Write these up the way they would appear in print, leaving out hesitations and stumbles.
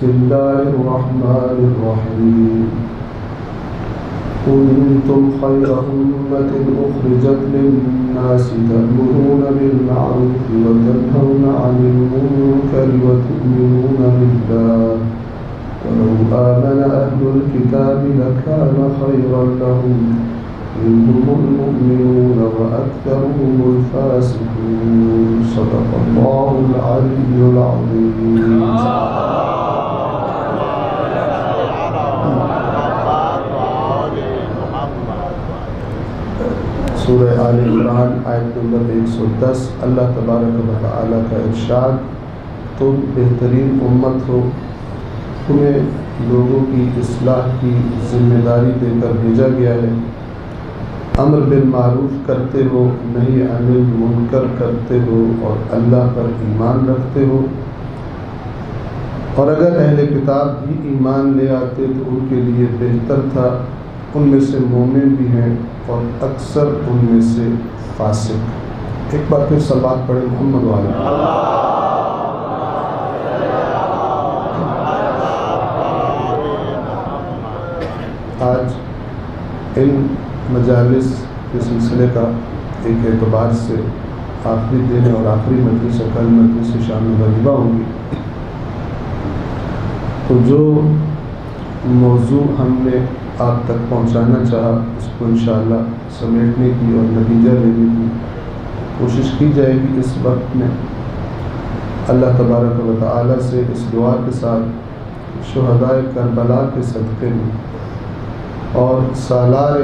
بسم الله الرحمن الرحيم كنتم خير أمة أخرجت للناس تأمرون بالمعروف وتنهون عن المنكر وتؤمنون بالله ولو آمن أهل الكتاب لكان خيرا لهم منهم المؤمنون وأكثرهم الفاسقون صدق الله العلي العظيم. سورہ آل عمران آیت نمبر 110. اللہ تبارک و تعالیٰ کا ارشاد: تم بہترین امت ہو، تمہیں لوگوں کی اصلاح کی ذمہ داری دے کر بھیجا گیا ہے، امر بالمعروف کرتے ہو، نہی عن المنکر کرتے ہو، اور اللہ پر ایمان رکھتے ہو، اور اگر اہل کتاب بھی ایمان لے آتے تو ان کے لیے بہتر تھا، ان میں سے مومن بھی ہیں اور اکثر ان میں سے فاسق. ایک بار پھر صلوات پڑھیں محمد والے. آج ان مجالس کے سلسلے کا ایک اعتبار سے آخری دن اور آخری مجلس کل مجلس شام غریبہ ہوں گی، تو جو موضوع ہم نے آپ تک پہنچانا چاہا اس کو انشاءاللہ سمیٹنے کی اور نتیجہ لینے کی کوشش کی جائے گی. اس وقت میں اللہ تبارک و تعالی سے اس دعا کے ساتھ شہدائے کربلا کے صدقے میں اور سالار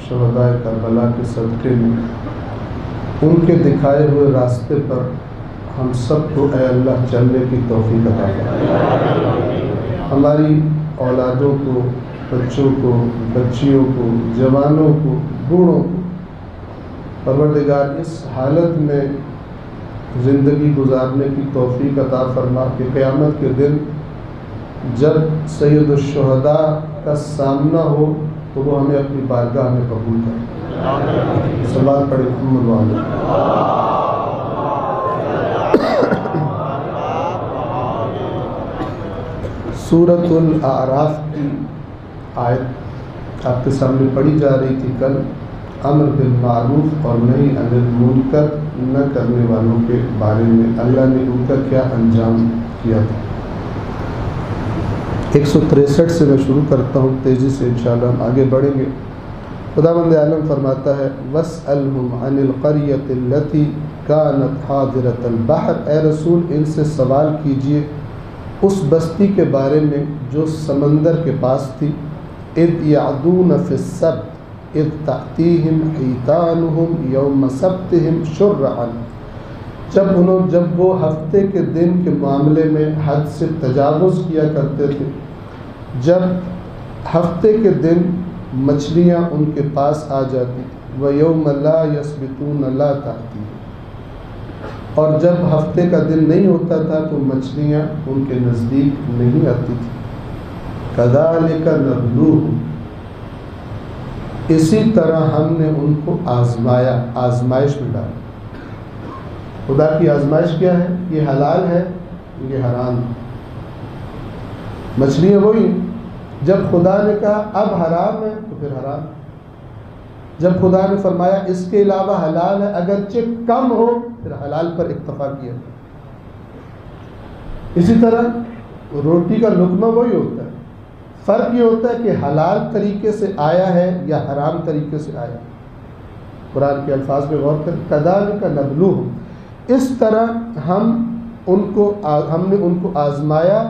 شہدائے کربلا کے صدقے میں ان کے دکھائے ہوئے راستے پر ہم سب کو اے اللہ چلنے کی توفیق عطا فرما. ہماری اولادوں کو، بچوں کو، بچیوں کو، جوانوں کو، بوڑھوں کو پروردگار اس حالت میں زندگی گزارنے کی توفیق عطا فرما کہ قیامت کے دن جب سید الشہداء کا سامنا ہو تو وہ ہمیں اپنی بارگاہ میں قبول کرے. صلوات پڑھیں محمد والے. سورۃ الاعراف کی آیت آپ کے سامنے پڑھی جا رہی تھی کل. امر بالمعروف اور نہی عن المنکر نہ کرنے والوں کے بارے میں اللہ نے ان کا کیا انجام کیا تھا. 163 سے میں شروع کرتا ہوں، تیزی سے انشاءاللہ ہم آگے بڑھیں گے. خداوند عالم فرماتا ہے: وَاسْأَلْهُمْ عَنِ الْقَرْيَةِ الَّتِي كَانَتْ حَاضِرَةَ الْبَحْرِ. اے رسول ان سے سوال کیجئے اس بستی کے بارے میں جو سمندر کے پاس تھی. اذ یعدون فی السبت اذ تأتیہم حیتانہم یوم سبتہم شرعا. جب وہ ہفتے کے دن کے معاملے میں حد سے تجاوز کیا کرتے تھے، جب ہفتے کے دن مچھلیاں ان کے پاس آ جاتی، وَيَوْمَ لَا يَسْبِتُونَ لَا تَأْتِيهِمْ. اور جب ہفتے کا دن نہیں ہوتا تھا تو مچھلیاں ان کے نزدیک نہیں آتی تھی. كَذَلِكَ نَبْلُوهُمْ. اسی طرح ہم نے ان کو آزمایا، آزمائش میں ڈالا. خدا کی آزمائش کیا ہے؟ یہ حلال ہے، یہ حرام ہے. مچھلیاں وہی جب خدا نے کہا اب حرام ہے تو پھر حرام. جب خدا نے فرمایا اس کے علاوہ حلال ہے اگرچہ کم ہو، پھر حلال پر اکتفا کیا. اسی طرح روٹی کا لقمہ وہی ہوتا ہے، فرق یہ ہوتا ہے کہ حلال طریقے سے آیا ہے یا حرام طریقے سے آیا. قرآن کے الفاظ میں غور کریں: کذالک نبلوہم. اس طرح ہم نے ان کو آزمایا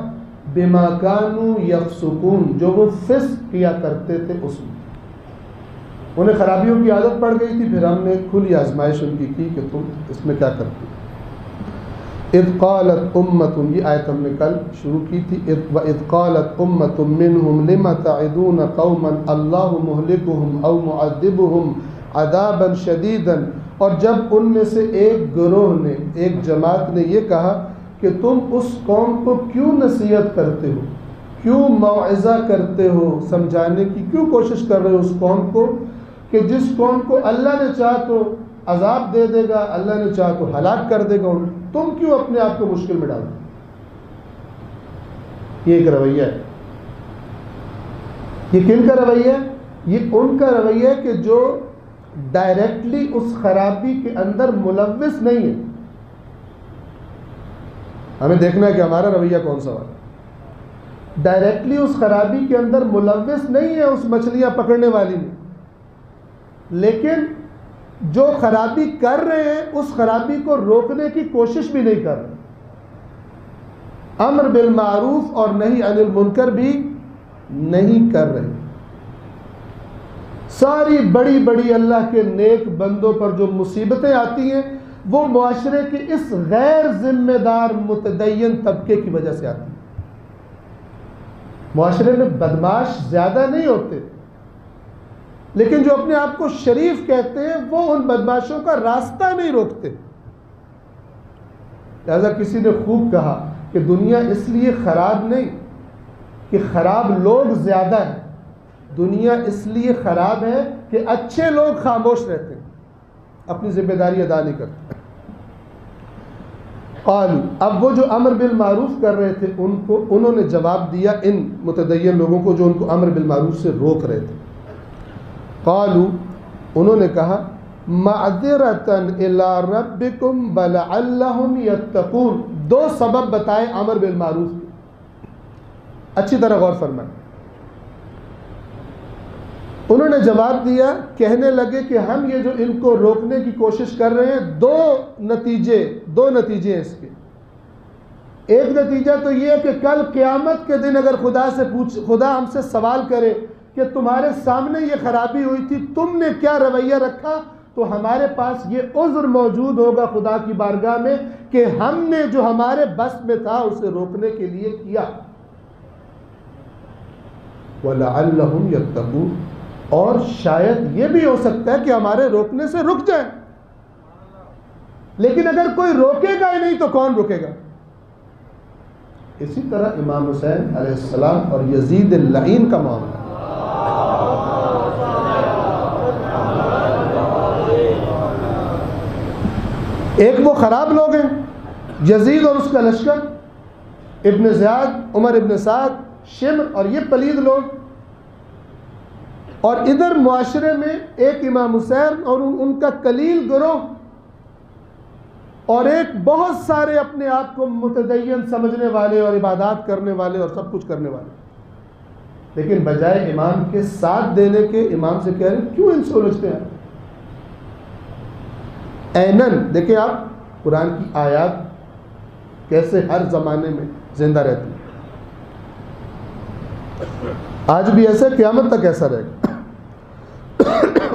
بما کانوا یفسقون، جو وہ فسق کیا کرتے تھے. اس میں انہیں خرابیوں کی عادت پڑ گئی تھی، پھر ہم نے کھلی آزمائش ان کی کہ تم اس میں کیا کرتے. اذ قالت امۃ، یہ آیت ہم نے کل شروع کی تھی. وَإِذْ قَالَتْ أُمَّةٌ مِّنْهُمْ لِمَ تَعِظُونَ قَوْمًا اللَّهُ مُهْلِكُهُمْ أَوْ مُعَذِّبُهُمْ عَذَابًا شَدِيدًا. اور جب ان میں سے ایک گروہ نے، ایک جماعت نے یہ کہا کہ تم اس قوم کو کیوں نصیحت کرتے ہو، کیوں موعظہ کرتے ہو، سمجھانے کی کیوں کوشش کر رہے ہو اس قوم کو کہ جس قوم کو اللہ نے چاہا تو عذاب دے دے گا، اللہ نے چاہا تو ہلاک کر دے گا. تم کیوں اپنے آپ کو مشکل میں ڈالتے؟ یہ ایک رویہ ہے. یہ کن کا رویہ ہے؟ یہ ان کا رویہ ہے کہ جو ڈائریکٹلی اس خرابی کے اندر ملوث نہیں ہے. ہمیں دیکھنا ہے کہ ہمارا رویہ کون سا ہے. ڈائریکٹلی اس خرابی کے اندر ملوث نہیں ہے اس مچھلیاں پکڑنے والی میں، لیکن جو خرابی کر رہے ہیں اس خرابی کو روکنے کی کوشش بھی نہیں کر رہے. امر بالمعروف اور نہی عن المنکر بھی نہیں کر رہے. ساری بڑی بڑی اللہ کے نیک بندوں پر جو مصیبتیں آتی ہیں وہ معاشرے کے اس غیر ذمہ دار متدین طبقے کی وجہ سے آتی ہیں. معاشرے میں بدماش زیادہ نہیں ہوتے، لیکن جو اپنے آپ کو شریف کہتے ہیں وہ ان بدماشوں کا راستہ نہیں روکتے. لہذا کسی نے خوب کہا کہ دنیا اس لیے خراب نہیں کہ خراب لوگ زیادہ ہیں، دنیا اس لیے خراب ہے کہ اچھے لوگ خاموش رہتے ہیں، اپنی ذمہ داری ادا نہیں کرتے. قالوا، اب وہ جو امر بالمعروف کر رہے تھے انہوں نے جواب دیا ان متدین لوگوں کو جو ان کو امر بالمعروف سے روک رہے تھے. قالوا، انہوں نے کہا معذرتاً الی ربکم ولعلہم یتقون. دو سبب بتائے امر بالمعروف کے، اچھی طرح غور فرمائیں. انہوں نے جواب دیا، کہنے لگے کہ ہم یہ جو ان کو روکنے کی کوشش کر رہے ہیں دو نتیجے ہیں اس کے. ایک نتیجہ تو یہ ہے کہ کل قیامت کے دن اگر خدا ہم سے سوال کرے کہ تمہارے سامنے یہ خرابی ہوئی تھی تم نے کیا رویہ رکھا، تو ہمارے پاس یہ عذر موجود ہوگا خدا کی بارگاہ میں کہ ہم نے جو ہمارے بس میں تھا اسے روکنے کے لیے کیا. وَلَعَلَّهُمْ يَتَّقُونَ، اور شاید یہ بھی ہو سکتا ہے کہ ہمارے روکنے سے رک جائیں. لیکن اگر کوئی روکے گا ہی نہیں تو کون روکے گا؟ اسی طرح امام حسین علیہ السلام اور یزید اللعین کا معاملہ. ایک وہ خراب لوگ ہیں یزید اور اس کا لشکر، ابن زیاد، عمر ابن سعد، شمر اور یہ پلید لوگ، اور ادھر معاشرے میں ایک امام حسین اور ان کا قلیل گروہ، اور ایک بہت سارے اپنے آپ کو متدین سمجھنے والے اور عبادات کرنے والے اور سب کچھ کرنے والے. لیکن بجائے امام کے ساتھ دینے کے امام سے کہہ رہے ہیں کیوں ان سے الجھتے ہیں؟ اینن دیکھیں آپ قرآن کی آیات کیسے ہر زمانے میں زندہ رہتی ہیں. آج بھی ایسا، قیامت تک ایسا رہے گا.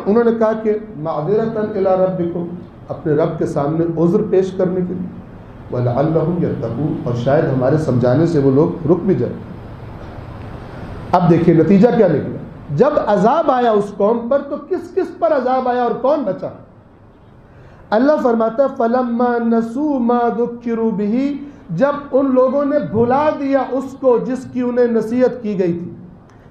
انہوں نے کہا کہ معذرتاً الی ربکم، اپنے رب کے سامنے عذر پیش کرنے کے لیے، وَلَعَلَّهُمْ يَتَّقُونَ، اور شاید ہمارے سمجھانے سے وہ لوگ رک بھی جائیں. اب دیکھیں نتیجہ کیا نکلا. جب عذاب آیا اس قوم پر تو کس کس پر عذاب آیا اور کون بچا؟ اللہ فرماتا ہے فَلَمَّا نَسُوا مَا ذُكِّرُوا بِهِ، جب ان لوگوں نے بھلا دیا اس کو جس کی انہیں نصیحت کی گئی تھی،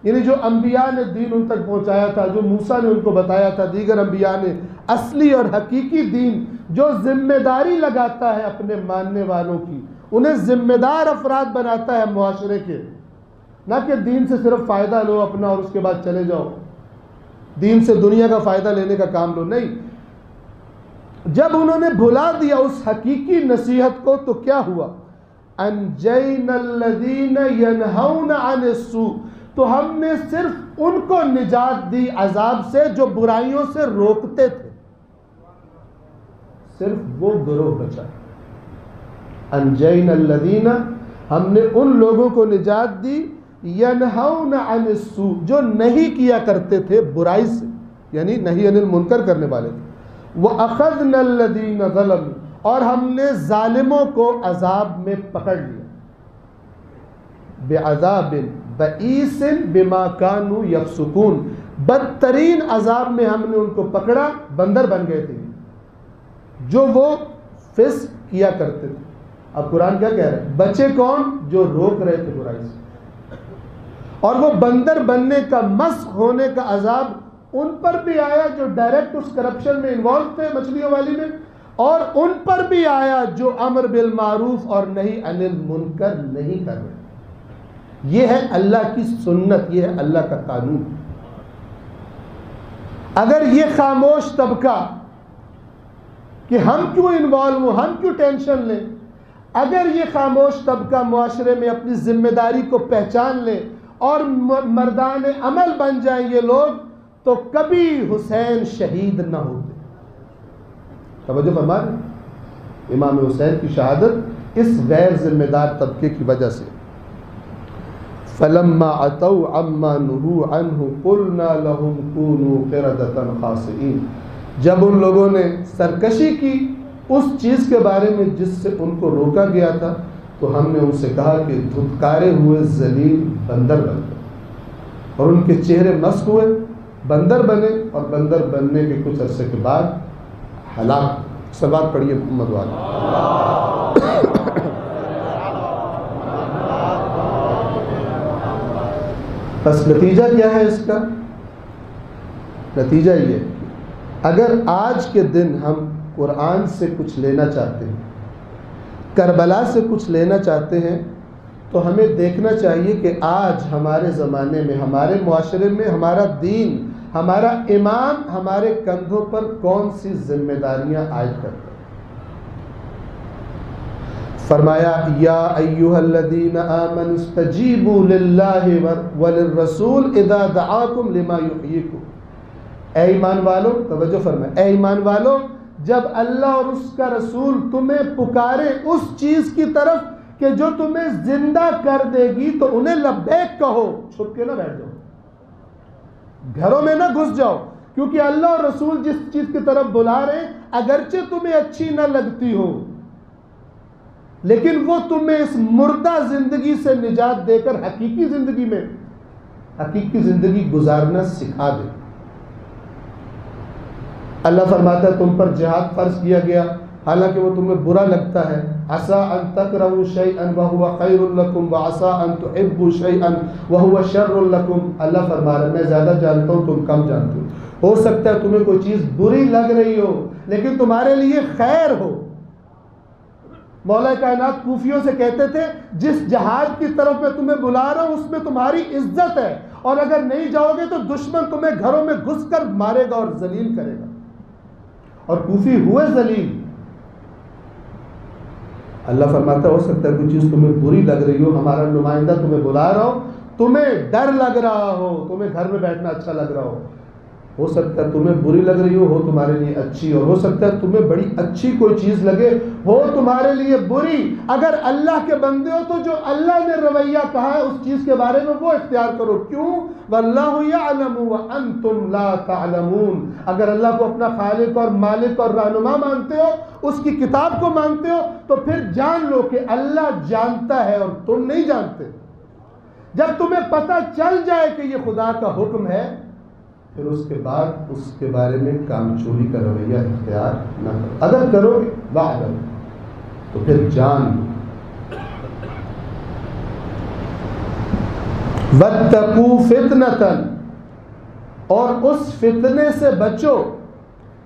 یعنی جو انبیاء نے دین ان تک پہنچایا تھا، جو موسیٰ نے ان کو بتایا تھا، دیگر انبیاء نے اصلی اور حقیقی دین جو ذمہ داری لگاتا ہے اپنے ماننے والوں کی، انہیں ذمہ دار افراد بناتا ہے معاشرے کے، نہ کہ دین سے صرف فائدہ لو اپنا اور اس کے بعد چلے جاؤ، دین سے دنیا کا فائدہ لینے کا کام لو. نہیں، جب انہوں نے بھلا دیا اس حقیقی نصیحت کو تو کیا ہوا؟ انجینا الذین ینہون عن السوء، تو ہم نے صرف ان کو نجات دی عذاب سے جو برائیوں سے روکتے تھے، صرف وہ گروہ بچا. انجینا الذین، ہم نے ان لوگوں کو نجات دی ینہون عن السوء، جو نہیں کیا کرتے تھے برائی سے، یعنی نہی عن المنکر کرنے والے تھے. وَأَخَذْنَا الَّذِينَ ظَلَمُوا، اور ہم نے ظالموں کو عذاب میں پکڑ لیا. بِعَذَابٍ بَئِيسٍ بِمَا كَانُوا يَفْسُقُونَ، بدترین عذاب میں ہم نے ان کو پکڑا، بندر بن گئے تھے جو وہ فسق کیا کرتے تھے. اب قرآن کیا کہہ رہا ہے؟ بچے کون؟ جو روک رہے تھے برائی سے، اور وہ بندر بننے کا، مسخ ہونے کا عذاب ان پر بھی آیا جو ڈائریکٹ اس کرپشن میں انوالو تھے مچھلیوں والی میں، اور ان پر بھی آیا جو امر بالمعروف اور نہی عن المنکر نہیں کر رہے. یہ ہے اللہ کی سنت، یہ ہے اللہ کا قانون۔ اگر یہ خاموش طبقہ کہ ہم کیوں انوالو ہوں، ہم کیوں ٹینشن لیں، اگر یہ خاموش طبقہ معاشرے میں اپنی ذمہ داری کو پہچان لے اور مردان عمل بن جائیں یہ لوگ، تو کبھی حسین شہید نہ ہوتے۔ توجہ فرما رہے ہیں؟ امام حسین کی شہادت اس غیر ذمہ دار طبقے کی وجہ سے۔ فَلَمَّا عَتَوْا عَمَّا نُهُوا عَنْهُ قُلْنَا لَهُمْ كُونُوا قِرَدَةً خَاسِئِينَ، جب ان لوگوں نے سرکشی کی اس چیز کے بارے میں جس سے ان کو روکا گیا تھا، تو ہم نے ان سے کہا کہ دھتکارے ہوئے ذلیل بندر بن گئے، اور ان کے چہرے مسخ ہوئے، بندر بنے، اور بندر بننے کے کچھ عرصے کے بعد ہلاک۔ سلوات پڑھیے محمد والے۔ بس نتیجہ کیا ہے اس کا؟ نتیجہ یہ، اگر آج کے دن ہم قرآن سے کچھ لینا چاہتے ہیں، کربلا سے کچھ لینا چاہتے ہیں، تو ہمیں دیکھنا چاہیے کہ آج ہمارے زمانے میں، ہمارے معاشرے میں ہمارا دین، ہمارا امام ہمارے کندھوں پر کون سی ذمہ داریاں عائد کرتا ہے۔ فرمایا یا ایھا الذین آمنوا استجیبوا للہ وللرسول اذا دعاکم لما یحییکم، اے ایمان والو، توجہ فرمائے، اے ایمان والو، جب اللہ اور اس کا رسول تمہیں پکارے اس چیز کی طرف کہ جو تمہیں زندہ کر دے گی، تو انہیں لبیک کہو، چھپ کے نہ بیٹھ جاؤ، گھروں میں نہ گھس جاؤ، کیونکہ اللہ اور رسول جس چیز کی طرف بلا رہے ہیں اگرچہ تمہیں اچھی نہ لگتی ہو، لیکن وہ تمہیں اس مردہ زندگی سے نجات دے کر حقیقی زندگی میں حقیقی زندگی گزارنا سکھا دے۔ اللہ فرماتا ہے تم پر جہاد فرض کیا گیا حالانکہ وہ تمہیں برا لگتا ہے، عسیٰ ان تکرہوا شیئا وہو خیر لکم وعسیٰ ان تحبوا شیئا وہو شر لکم۔ اللہ فرما رہا ہے میں زیادہ جانتا ہوں، تم کم جانتے ہو سکتا ہے تمہیں کوئی چیز بری لگ رہی ہو لیکن تمہارے لیے خیر ہو۔ مولا کائنات کوفیوں سے کہتے تھے جس جہاد کی طرف میں تمہیں بلا رہا ہوں اس میں تمہاری عزت ہے، اور اگر نہیں جاؤ گے تو دشمن تمہیں گھروں میں گھس کر مارے گا اور ذلیل کرے گا، اور کوفی ہوئے ذلیل۔ اللہ فرماتا ہو سکتا ہے کوئی چیز تمہیں بری لگ رہی ہو، ہمارا نمائندہ تمہیں بلا رہا ہو، تمہیں ڈر لگ رہا ہو، تمہیں گھر میں بیٹھنا اچھا لگ رہا ہو سکتا ہے تمہیں بری لگ رہی ہو تمہارے لیے اچھی، اور ہو سکتا ہے تمہیں بڑی اچھی کوئی چیز لگے ہو تمہارے لیے بری۔ اگر اللہ کے بندے ہو تو جو اللہ نے رویہ کہا ہے اس چیز کے بارے میں وہ اختیار کرو۔ کیوں؟ وَاللَّهُ يَعْلَمُ وَأَنْتُمْ لَا تَعْلَمُونَ۔ اگر اللہ کو اپنا خالق اور مالک اور رہنما مانتے ہو، اس کی کتاب کو مانتے ہو، تو پھر جان لو کہ اللہ جانتا ہے اور تم نہیں جانتے۔ جب تمہیں پتہ چل جائے کہ یہ خدا کا حکم ہے، پھر اس کے بعد اس کے بارے میں کام چوری کا رویہ اختیار نہ کرو۔ اگر کرو گے وعدم تو پھر جان لو۔ وَاتَّقُوا فِتْنَةً، اور اس فتنے سے بچو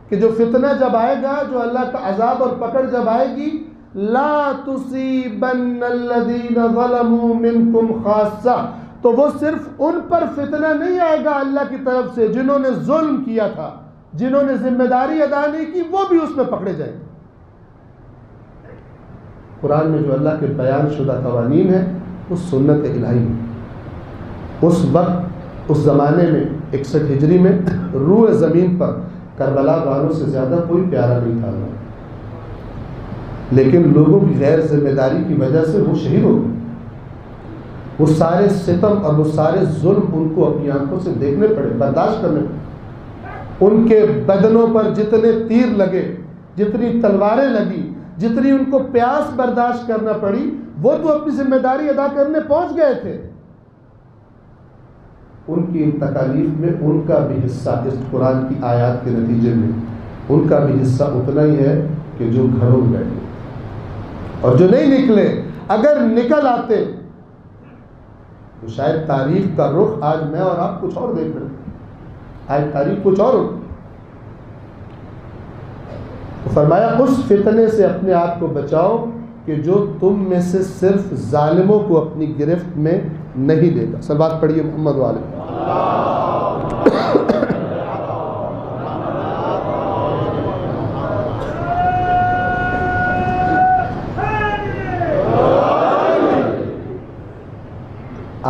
کہ جو فتنہ جب آئے گا، جو اللہ کا عذاب اور پکڑ جب آئے گی، لَا تُصِيبَنَّ الَّذِينَ ظَلَمُوا مِنْكُمْ خَاصَّةً، تو وہ صرف ان پر فتنہ نہیں آئے گا اللہ کی طرف سے جنہوں نے ظلم کیا تھا، جنہوں نے ذمہ داری ادا نہیں کی، وہ بھی اس میں پکڑے جائیں گے۔ قرآن میں جو اللہ کے بیان شدہ قوانین ہیں وہ سنت الہی میں اس وقت اس زمانے میں 61 ہجری میں روح زمین پر کربلا والوں سے زیادہ کوئی پیارا نہیں تھا، لیکن لوگوں کی غیر ذمہ داری کی وجہ سے وہ شہید ہو گئے۔ وہ سارے ستم اور وہ سارے ظلم ان کو اپنی آنکھوں سے دیکھنے پڑے، برداشت کرنے پڑے۔ ان کے بدنوں پر جتنے تیر لگے، جتنی تلواریں لگی، جتنی ان کو پیاس برداشت کرنا پڑی، وہ تو اپنی ذمہ داری ادا کرنے پہنچ گئے تھے۔ ان کی ان تکالیف میں ان کا بھی حصہ اس قرآن کی آیات کے نتیجے میں ان کا بھی حصہ اتنا ہی ہے کہ جو گھروں میں بیٹھے، اور جو نہیں نکلے اگر نکل آتے تو شاید تاریخ کا رخ آج میں اور آپ کچھ اور دیکھ رہے ہیں، آج تاریخ کچھ اور ہوتی۔ تو فرمایا اس فتنے سے اپنے آپ کو بچاؤ کہ جو تم میں سے صرف ظالموں کو اپنی گرفت میں نہیں لے گا. صلوات پڑھیے محمد والے.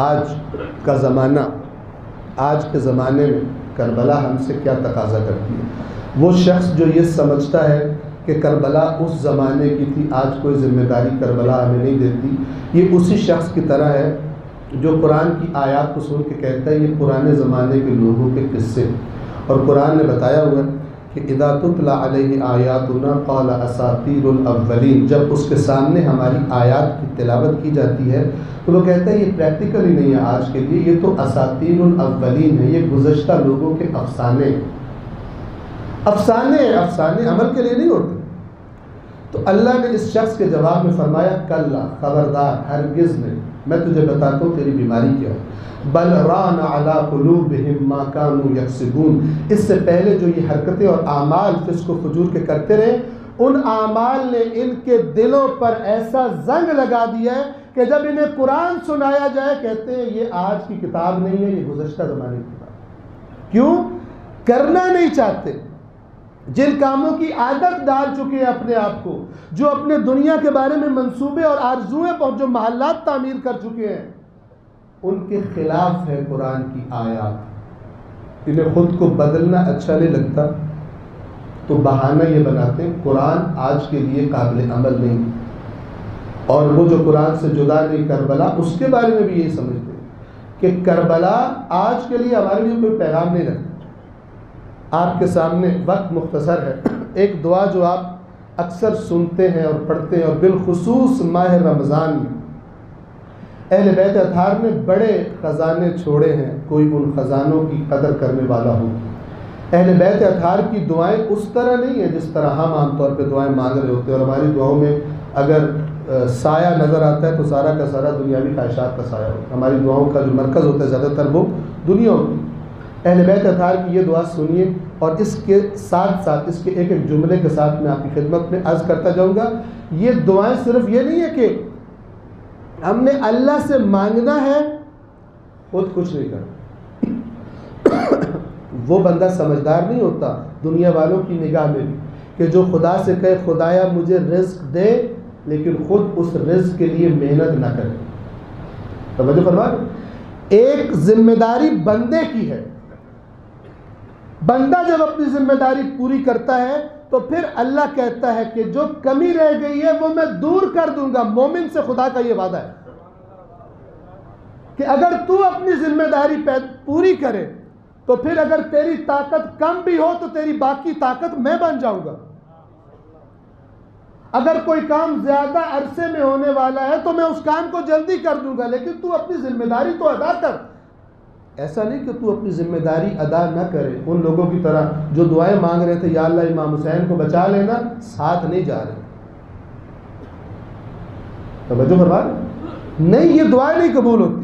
آج کا زمانہ، آج کے زمانے میں کربلا ہم سے کیا تقاضا کرتی ہے؟ وہ شخص جو یہ سمجھتا ہے کہ کربلا اس زمانے کی تھی، آج کوئی ذمہ داری کربلا ہمیں نہیں دیتی، یہ اسی شخص کی طرح ہے جو قرآن کی آیات کو سن کے کہتا ہے یہ پرانے زمانے کے لوگوں کے قصے. اور قرآن نے بتایا ہوا ہے کہ اذا تتلی علیہ آیاتنا قال اساطیر الاولین، جب اس کے سامنے ہماری آیات کی تلاوت کی جاتی ہے تو وہ کہتا ہے یہ پریکٹیکل ہی نہیں ہے آج کے لیے، یہ تو اساطیر الاولین ہے، یہ گزشتہ لوگوں کے افسانے ہیں. افسانے عمل کے لیے نہیں ہوتے. تو اللہ نے اس شخص کے جواب میں فرمایا کلا، خبردار، ہرگز نہیں، میں تجھے بتاتا ہوں تیری بیماری کیا ہے. بل ران علی قلوبہم ما کانوا یکسبون، اس سے پہلے جو یہ حرکتیں اور اعمال فسق و فجور کے کرتے رہے، ان اعمال نے ان کے دلوں پر ایسا زنگ لگا دیا ہے کہ جب انہیں قرآن سنایا جائے کہتے ہیں یہ آج کی کتاب نہیں ہے، یہ گزشتہ زمانے کی کتاب ہے. کیوں؟ کرنا نہیں چاہتے. جن کاموں کی عادت ڈال چکے ہیں اپنے آپ کو، جو اپنے دنیا کے بارے میں منصوبے اور آرزویں پر جو محلات تعمیر کر چکے ہیں، ان کے خلاف ہے قرآن کی آیات. انہیں خود کو بدلنا اچھا نہیں لگتا تو بہانہ یہ بناتے ہیں قرآن آج کے لیے قابل عمل نہیں. اور وہ جو قرآن سے جدا نہیں، کربلا، اس کے بارے میں بھی یہی سمجھتے ہیں کہ کربلا آج کے لیے ہمارے لیے کوئی پیغام نہیں رکھتا. آپ کے سامنے وقت مختصر ہے، ایک دعا جو آپ اکثر سنتے ہیں اور پڑھتے ہیں، اور بالخصوص ماہ رمضان میں اہل بیت اطہار نے بڑے خزانے چھوڑے ہیں، کوئی ان خزانوں کی قدر کرنے والا ہو. اہل بیت اطہار کی دعائیں اس طرح نہیں ہیں جس طرح ہم عام طور پہ دعائیں مانگ رہے ہوتے ہیں، اور ہماری دعاؤں میں اگر سایہ نظر آتا ہے تو سارا کا سارا دنیاوی خواہشات کا سایہ ہوتا ہے. ہماری دعاؤں کا جو مرکز ہوتا ہے زیادہ تر وہ دنیا ہوتی ہے. اہل بیت اطہار کی یہ دعا سنیے، اور اس کے ساتھ ساتھ اس کے ایک ایک جملے کے ساتھ میں آپ کی خدمت میں عرض کرتا جاؤں گا. یہ دعائیں صرف یہ نہیں ہے کہ ہم نے اللہ سے مانگنا ہے، خود کچھ نہیں کرنا. وہ بندہ سمجھدار نہیں ہوتا دنیا والوں کی نگاہ میں بھی کہ جو خدا سے کہے خدایا مجھے رزق دے، لیکن خود اس رزق کے لیے محنت نہ کرے. توجہ فرما. ایک ذمہ داری بندے کی ہے. بندہ جب اپنی ذمہ داری پوری کرتا ہے تو پھر اللہ کہتا ہے کہ جو کمی رہ گئی ہے وہ میں دور کر دوں گا. مومن سے خدا کا یہ وعدہ ہے کہ اگر تو اپنی ذمہ داری پوری کرے تو پھر اگر تیری طاقت کم بھی ہو تو تیری باقی طاقت میں بن جاؤں گا. اگر کوئی کام زیادہ عرصے میں ہونے والا ہے تو میں اس کام کو جلدی کر دوں گا، لیکن تو اپنی ذمہ داری تو ادا کر. ایسا نہیں کہ تو اپنی ذمہ داری ادا نہ کرے. ان لوگوں کی طرح جو دعائیں مانگ رہے تھے یا اللہ امام حسین کو بچا لینا، ساتھ نہیں جا رہے. توجہ فرما. نہیں، یہ دعائیں نہیں قبول ہوتی.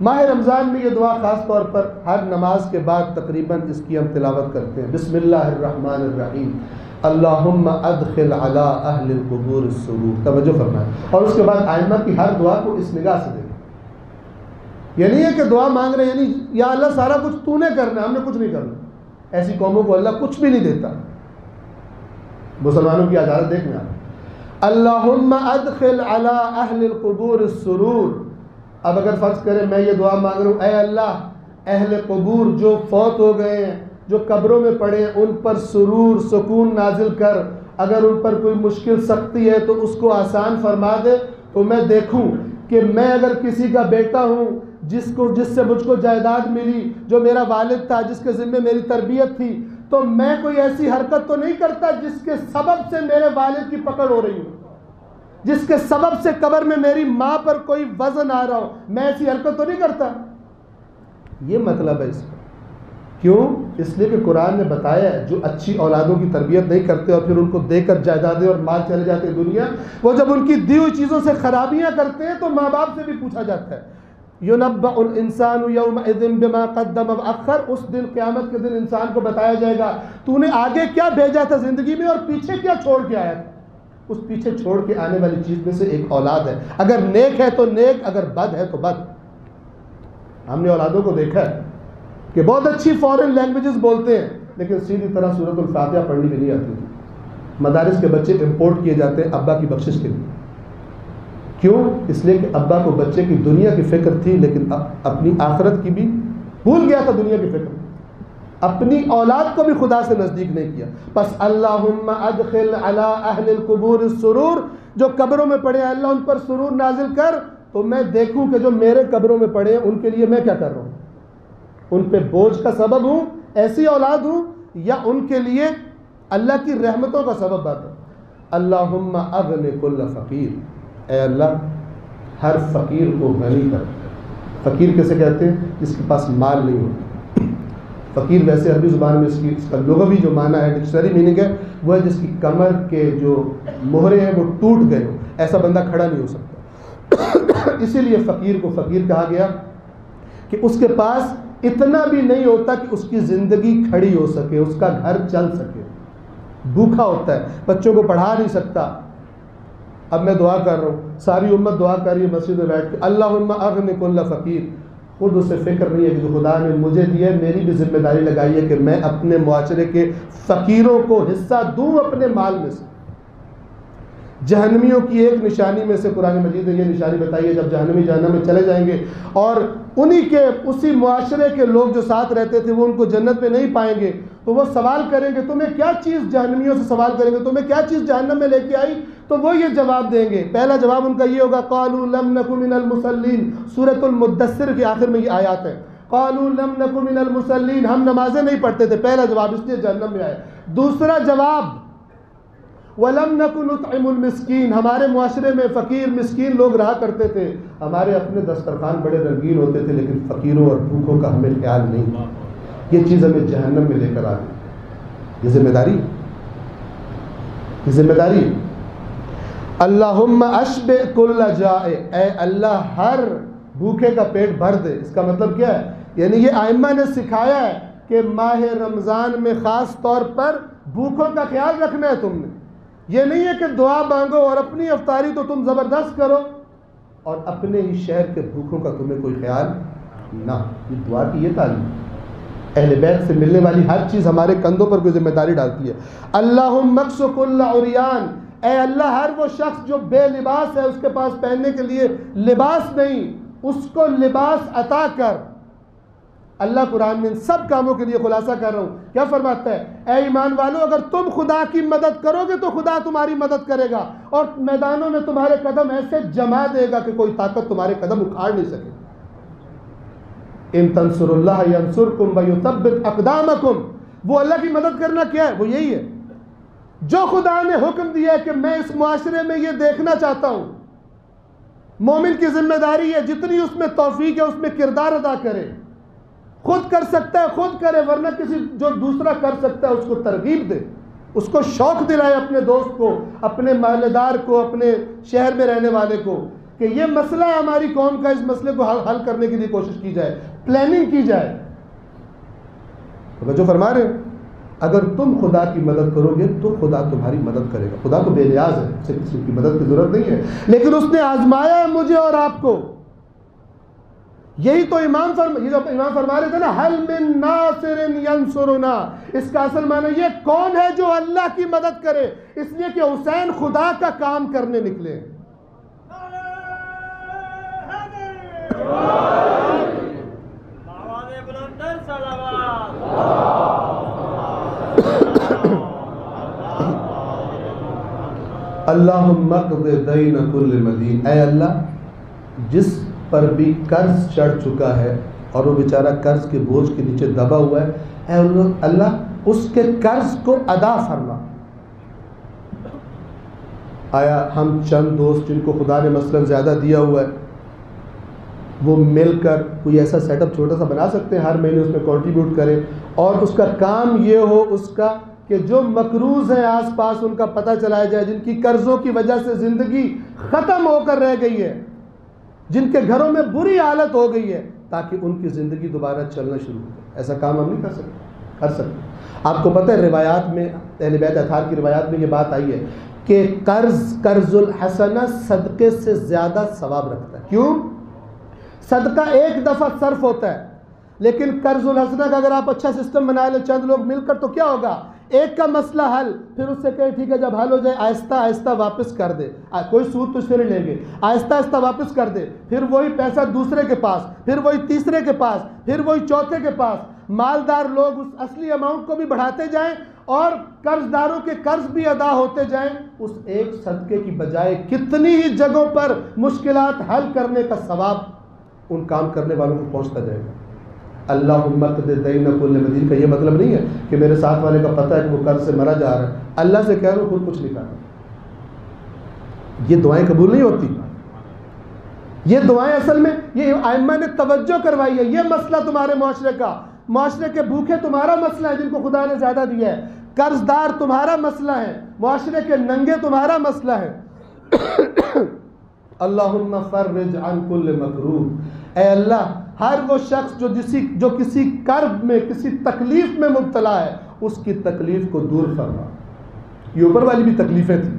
ماہ رمضان میں یہ دعا خاص طور پر ہر نماز کے بعد تقریباً اس کی ہم تلاوت کرتے ہیں. بسم اللہ الرحمن الرحیم، اللہم ادخل علی اہل القبور السرور. توجہ فرمائیں. اور اس کے بعد آئمہ کی ہر دعا کو اس نگاہ سے دیکھیں. یہ نہیں ہے کہ دعا مانگ رہے ہیں یعنی یا اللہ سارا کچھ تو نے کرنا، ہم نے کچھ نہیں کرنا. ایسی قوموں کو اللہ کچھ بھی نہیں دیتا. مسلمانوں کی عدالت دیکھنا. اللہم ادخل علی اہل القبور السرور. اب اگر فرض کریں میں یہ دعا مانگ رہا ہوں، اے اللہ اہل قبور جو فوت ہو گئے ہیں، جو قبروں میں پڑے ہیں، ان پر سرور، سکون نازل کر. اگر ان پر کوئی مشکل سختی ہے تو اس کو آسان فرما دے. تو میں دیکھوں کہ میں اگر کسی کا بیٹا ہوں جس سے مجھ کو جائیداد ملی، جو میرا والد تھا، جس کے ذمہ میری تربیت تھی، تو میں کوئی ایسی حرکت تو نہیں کرتا جس کے سبب سے میرے والد کی پکڑ ہو رہی ہو، جس کے سبب سے قبر میں میری ماں پر کوئی وزن آ رہا ہو. میں ایسی حرکت تو نہیں کرتا. یہ مطلب ہے اس کا. کیوں؟ اس لیے کہ قرآن نے بتایا ہے جو اچھی اولادوں کی تربیت نہیں کرتے اور پھر ان کو دے کر جائیدادیں اور مال چلے جاتے دنیا، وہ جب ان کی دی ہوئی چیزوں سے خرابیاں کرتے ہیں تو ماں باپ سے بھی پوچھا جاتا ہے. یُنَبَّأُ الْإِنسَانُ يَوْمَئِذٍ بِمَا قَدَّمَ وَأَخَّرَ. اس دن قیامت کے دن انسان کو بتایا جائے گا تو نے آگے کیا بھیجا تھا زندگی میں اور پیچھے کیا چھوڑ کے آیا تھا. اس پیچھے چھوڑ کے آنے والی چیز میں سے ایک اولاد ہے. اگر نیک ہے تو نیک، اگر بد ہے تو بد. ہم نے اولادوں کو دیکھا ہے کہ بہت اچھی فارن لینگویجز بولتے ہیں لیکن سیدھی طرح سورۃ الفاتحہ پڑھنی بھی نہیں آتی تھی. مدارس کے بچے امپورٹ کیے جاتے ہیں ابا کی بخشش کے لیے. کیوں؟ اس لیے کہ ابا کو بچے کی دنیا کی فکر تھی لیکن اپنی آخرت کی بھی بھول گیا تھا. دنیا کی فکر اپنی اولاد کو بھی خدا سے نزدیک نہیں کیا. پس اللہم ادخل علی اہل القبور السرور، جو قبروں میں پڑے ہیں اللہ ان پر سرور نازل کر، تو میں دیکھوں کہ جو میرے قبروں میں پڑے ہیں ان کے لیے میں کیا کر رہا ہوں، ان پہ بوجھ کا سبب ہوں، ایسی اولاد ہوں، یا ان کے لیے اللہ کی رحمتوں کا سبب بات ہے. اللہم اغن کل فقیر، اے اللہ ہر فقیر کو غنی کر. فقیر کیسے کہتے ہیں؟ جس کے پاس مال نہیں ہوتا. فقیر ویسے عربی زبان میں اس کا لغوی جو معنی ہے، ڈکشنری میننگ ہے، وہ ہے جس کی کمر کے جو مہرے ہیں وہ ٹوٹ گئے ہوں، ایسا بندہ کھڑا نہیں ہو سکتا. اسی لیے فقیر کو فقیر کہا گیا کہ اس کے پاس اتنا بھی نہیں ہوتا کہ اس کی زندگی کھڑی ہو سکے، اس کا گھر چل سکے. بھوکا ہوتا ہے، بچوں کو پڑھا نہیں سکتا. اب میں دعا کر رہا ہوں، ساری امت دعا کر رہی ہے مسجد میں بیٹھ کے، اللہم اغن کل فقیر. خود اسے فکر نہیں ہے کہ جو خدا نے مجھے دی ہے، میری بھی ذمہ داری لگائی ہے کہ میں اپنے معاشرے کے فقیروں کو حصہ دوں اپنے مال میں سے. جہنمیوں کی ایک نشانی میں سے قرآن مجید نے یہ نشانی بتائی ہے، جب جہنمی جہنم میں چلے جائیں گے اور انہی کے اسی معاشرے کے لوگ جو ساتھ رہتے تھے وہ ان کو جنت میں نہیں پائیں گے، تو وہ سوال کریں گے تمہیں کیا چیز، جہنمیوں سے سوال کریں گے تمہیں کیا چیز جہنم میں لے کے آئی، تو وہ یہ جواب دیں گے. پہلا جواب ان کا یہ ہوگا قالوا لم نک من المصلین. سورۃ المدثر کے آخر میں یہ آیات ہیں، قالوا لم نک من المصلین، ہم نمازیں نہیں پڑھتے تھے. پہلا جواب، اس لیے جہنم میں آئے. دوسرا جواب وَلَمْ نَكُ نُطْعِمُ الْمِسْكِينَ، ہمارے معاشرے میں فقیر مسکین لوگ رہا کرتے تھے، ہمارے اپنے دسترخوان بڑے رنگین ہوتے تھے لیکن فقیروں اور بھوکوں کا ہمیں خیال نہیں. یہ چیز ہمیں جہنم میں لے کر آ گئی. یہ ذمہ داری، یہ ذمہ داری. اللہم اشبع کل جائع، اے اللہ ہر بھوکے کا پیٹ بھر دے. اس کا مطلب کیا ہے؟ یعنی یہ ائمہ نے سکھایا ہے کہ ماہ رمضان میں خاص طور پر بھوکوں کا خیال رکھنا ہے تم نے. یہ نہیں ہے کہ دعا مانگو اور اپنی افطاری تو تم زبردست کرو اور اپنے ہی شہر کے بھوکوں کا تمہیں کوئی خیال نہ. یہ دعا کی یہ تعلیم. اہل بیت سے ملنے والی ہر چیز ہمارے کندھوں پر کوئی ذمہ داری ڈالتی ہے. اللہم اکس کل عریان، اے اللہ ہر وہ شخص جو بے لباس ہے، اس کے پاس پہننے کے لیے لباس نہیں، اس کو لباس عطا کر. اللہ قرآن میں ان سب کاموں کے لیے خلاصہ کر رہا ہوں، کیا فرماتا ہے؟ اے ایمان والو، اگر تم خدا کی مدد کرو گے تو خدا تمہاری مدد کرے گا اور میدانوں میں تمہارے قدم ایسے جما دے گا کہ کوئی طاقت تمہارے قدم اکھاڑ نہیں سکے. ان تنصروا اللہ ینصرکم ویثبت اقدامکم. وہ اللہ کی مدد کرنا کیا ہے؟ وہ یہی ہے جو خدا نے حکم دیا ہے کہ میں اس معاشرے میں یہ دیکھنا چاہتا ہوں. مومن کی ذمہ داری ہے جتنی اس میں توفیق ہے اس میں کردار ادا کرے. خود کر سکتا ہے خود کرے، ورنہ کسی جو دوسرا کر سکتا ہے اس کو ترغیب دے، اس کو شوق دلائے، اپنے دوست کو، اپنے محلے دار کو، اپنے شہر میں رہنے والے کو، کہ یہ مسئلہ ہے ہماری قوم کا، اس مسئلے کو حل کرنے کے لیے کوشش کی جائے، پلاننگ کی جائے. جو فرما رہے ہیں اگر تم خدا کی مدد کرو گے تو خدا تمہاری مدد کرے گا. خدا تو بے نیاز ہے، اسے کسی کی مدد کی ضرورت نہیں ہے، لیکن اس نے آزمایا ہے مجھے اور آپ کو. یہی تو امام فرما رہے تھے نا، حل من ناصر ینصرنا. اس کا اصل معنی یہ کون ہے جو اللہ کی مدد کرے، اس لیے کہ حسین خدا کا کام کرنے نکلے. اللہم اقض دین کل مدین، اے اللہ جس پر بھی قرض چڑھ چکا ہے اور وہ بیچارہ قرض کے بوجھ کے نیچے دبا ہوا ہے، اے اللہ اس کے قرض کو ادا فرما. آیا ہم چند دوست جن کو خدا نے مثلا زیادہ دیا ہوا ہے وہ مل کر کوئی ایسا سیٹ اپ چھوٹا سا بنا سکتے ہیں، ہر مہینے اس میں کنٹریبیوٹ کریں اور اس کا کام یہ ہو اس کا کہ جو مقروض ہیں آس پاس ان کا پتہ چلایا جائے، جن کی قرضوں کی وجہ سے زندگی ختم ہو کر رہ گئی ہے، جن کے گھروں میں بری حالت ہو گئی ہے، تاکہ ان کی زندگی دوبارہ چلنا شروع ہو جائے. ایسا کام ہم نہیں کر سکتے، کر سکتے. آپ کو پتہ ہے روایات میں، اہل بیت اطہار کی روایات میں یہ بات آئی ہے کہ قرض الحسنہ صدقے سے زیادہ ثواب رکھتا ہے. کیوں؟ صدقہ ایک دفعہ صرف ہوتا ہے، لیکن قرض الحسنہ کا اگر آپ اچھا سسٹم بنا لیں چند لوگ مل کر، تو کیا ہوگا؟ ایک کا مسئلہ حل، پھر اس سے کہے ٹھیک ہے جب حل ہو جائے آہستہ آہستہ واپس کر دے، کوئی سود تجھ سے نہیں لیں گے، آہستہ آہستہ واپس کر دے، پھر وہی پیسہ دوسرے کے پاس، پھر وہی تیسرے کے پاس، پھر وہی چوتھے کے پاس. مالدار لوگ اس اصلی اماؤنٹ کو بھی بڑھاتے جائیں اور قرض داروں کے قرض بھی ادا ہوتے جائیں. اس ایک صدقے کی بجائے کتنی ہی جگہوں پر مشکلات حل کرنے کا ثواب ان کام کرنے والوں کو پہنچتا جائے گا. اللہم اقض دین کل مدین کا یہ مطلب نہیں ہے کہ میرے ساتھ والے کا پتہ ہے کہ وہ قرض سے مرا جا رہا ہے، اللہ سے کہہ رہا ہوں خود کچھ نہیں کرنا. یہ دعائیں قبول نہیں ہوتی. یہ دعائیں اصل میں یہ ائمہ نے توجہ کروائی ہے. یہ مسئلہ تمہارے معاشرے کا، معاشرے کے بھوکے تمہارا مسئلہ ہے جن کو خدا نے زیادہ دیا ہے، قرض دار تمہارا مسئلہ ہے، معاشرے کے ننگے تمہارا مسئلہ ہے. اللہم فرج عن کل مکروب، اے اللہ ہر وہ شخص جو کسی کرب میں، کسی تکلیف میں مبتلا ہے، اس کی تکلیف کو دور فرما. یہ اوپر والی بھی تکلیفیں تھیں،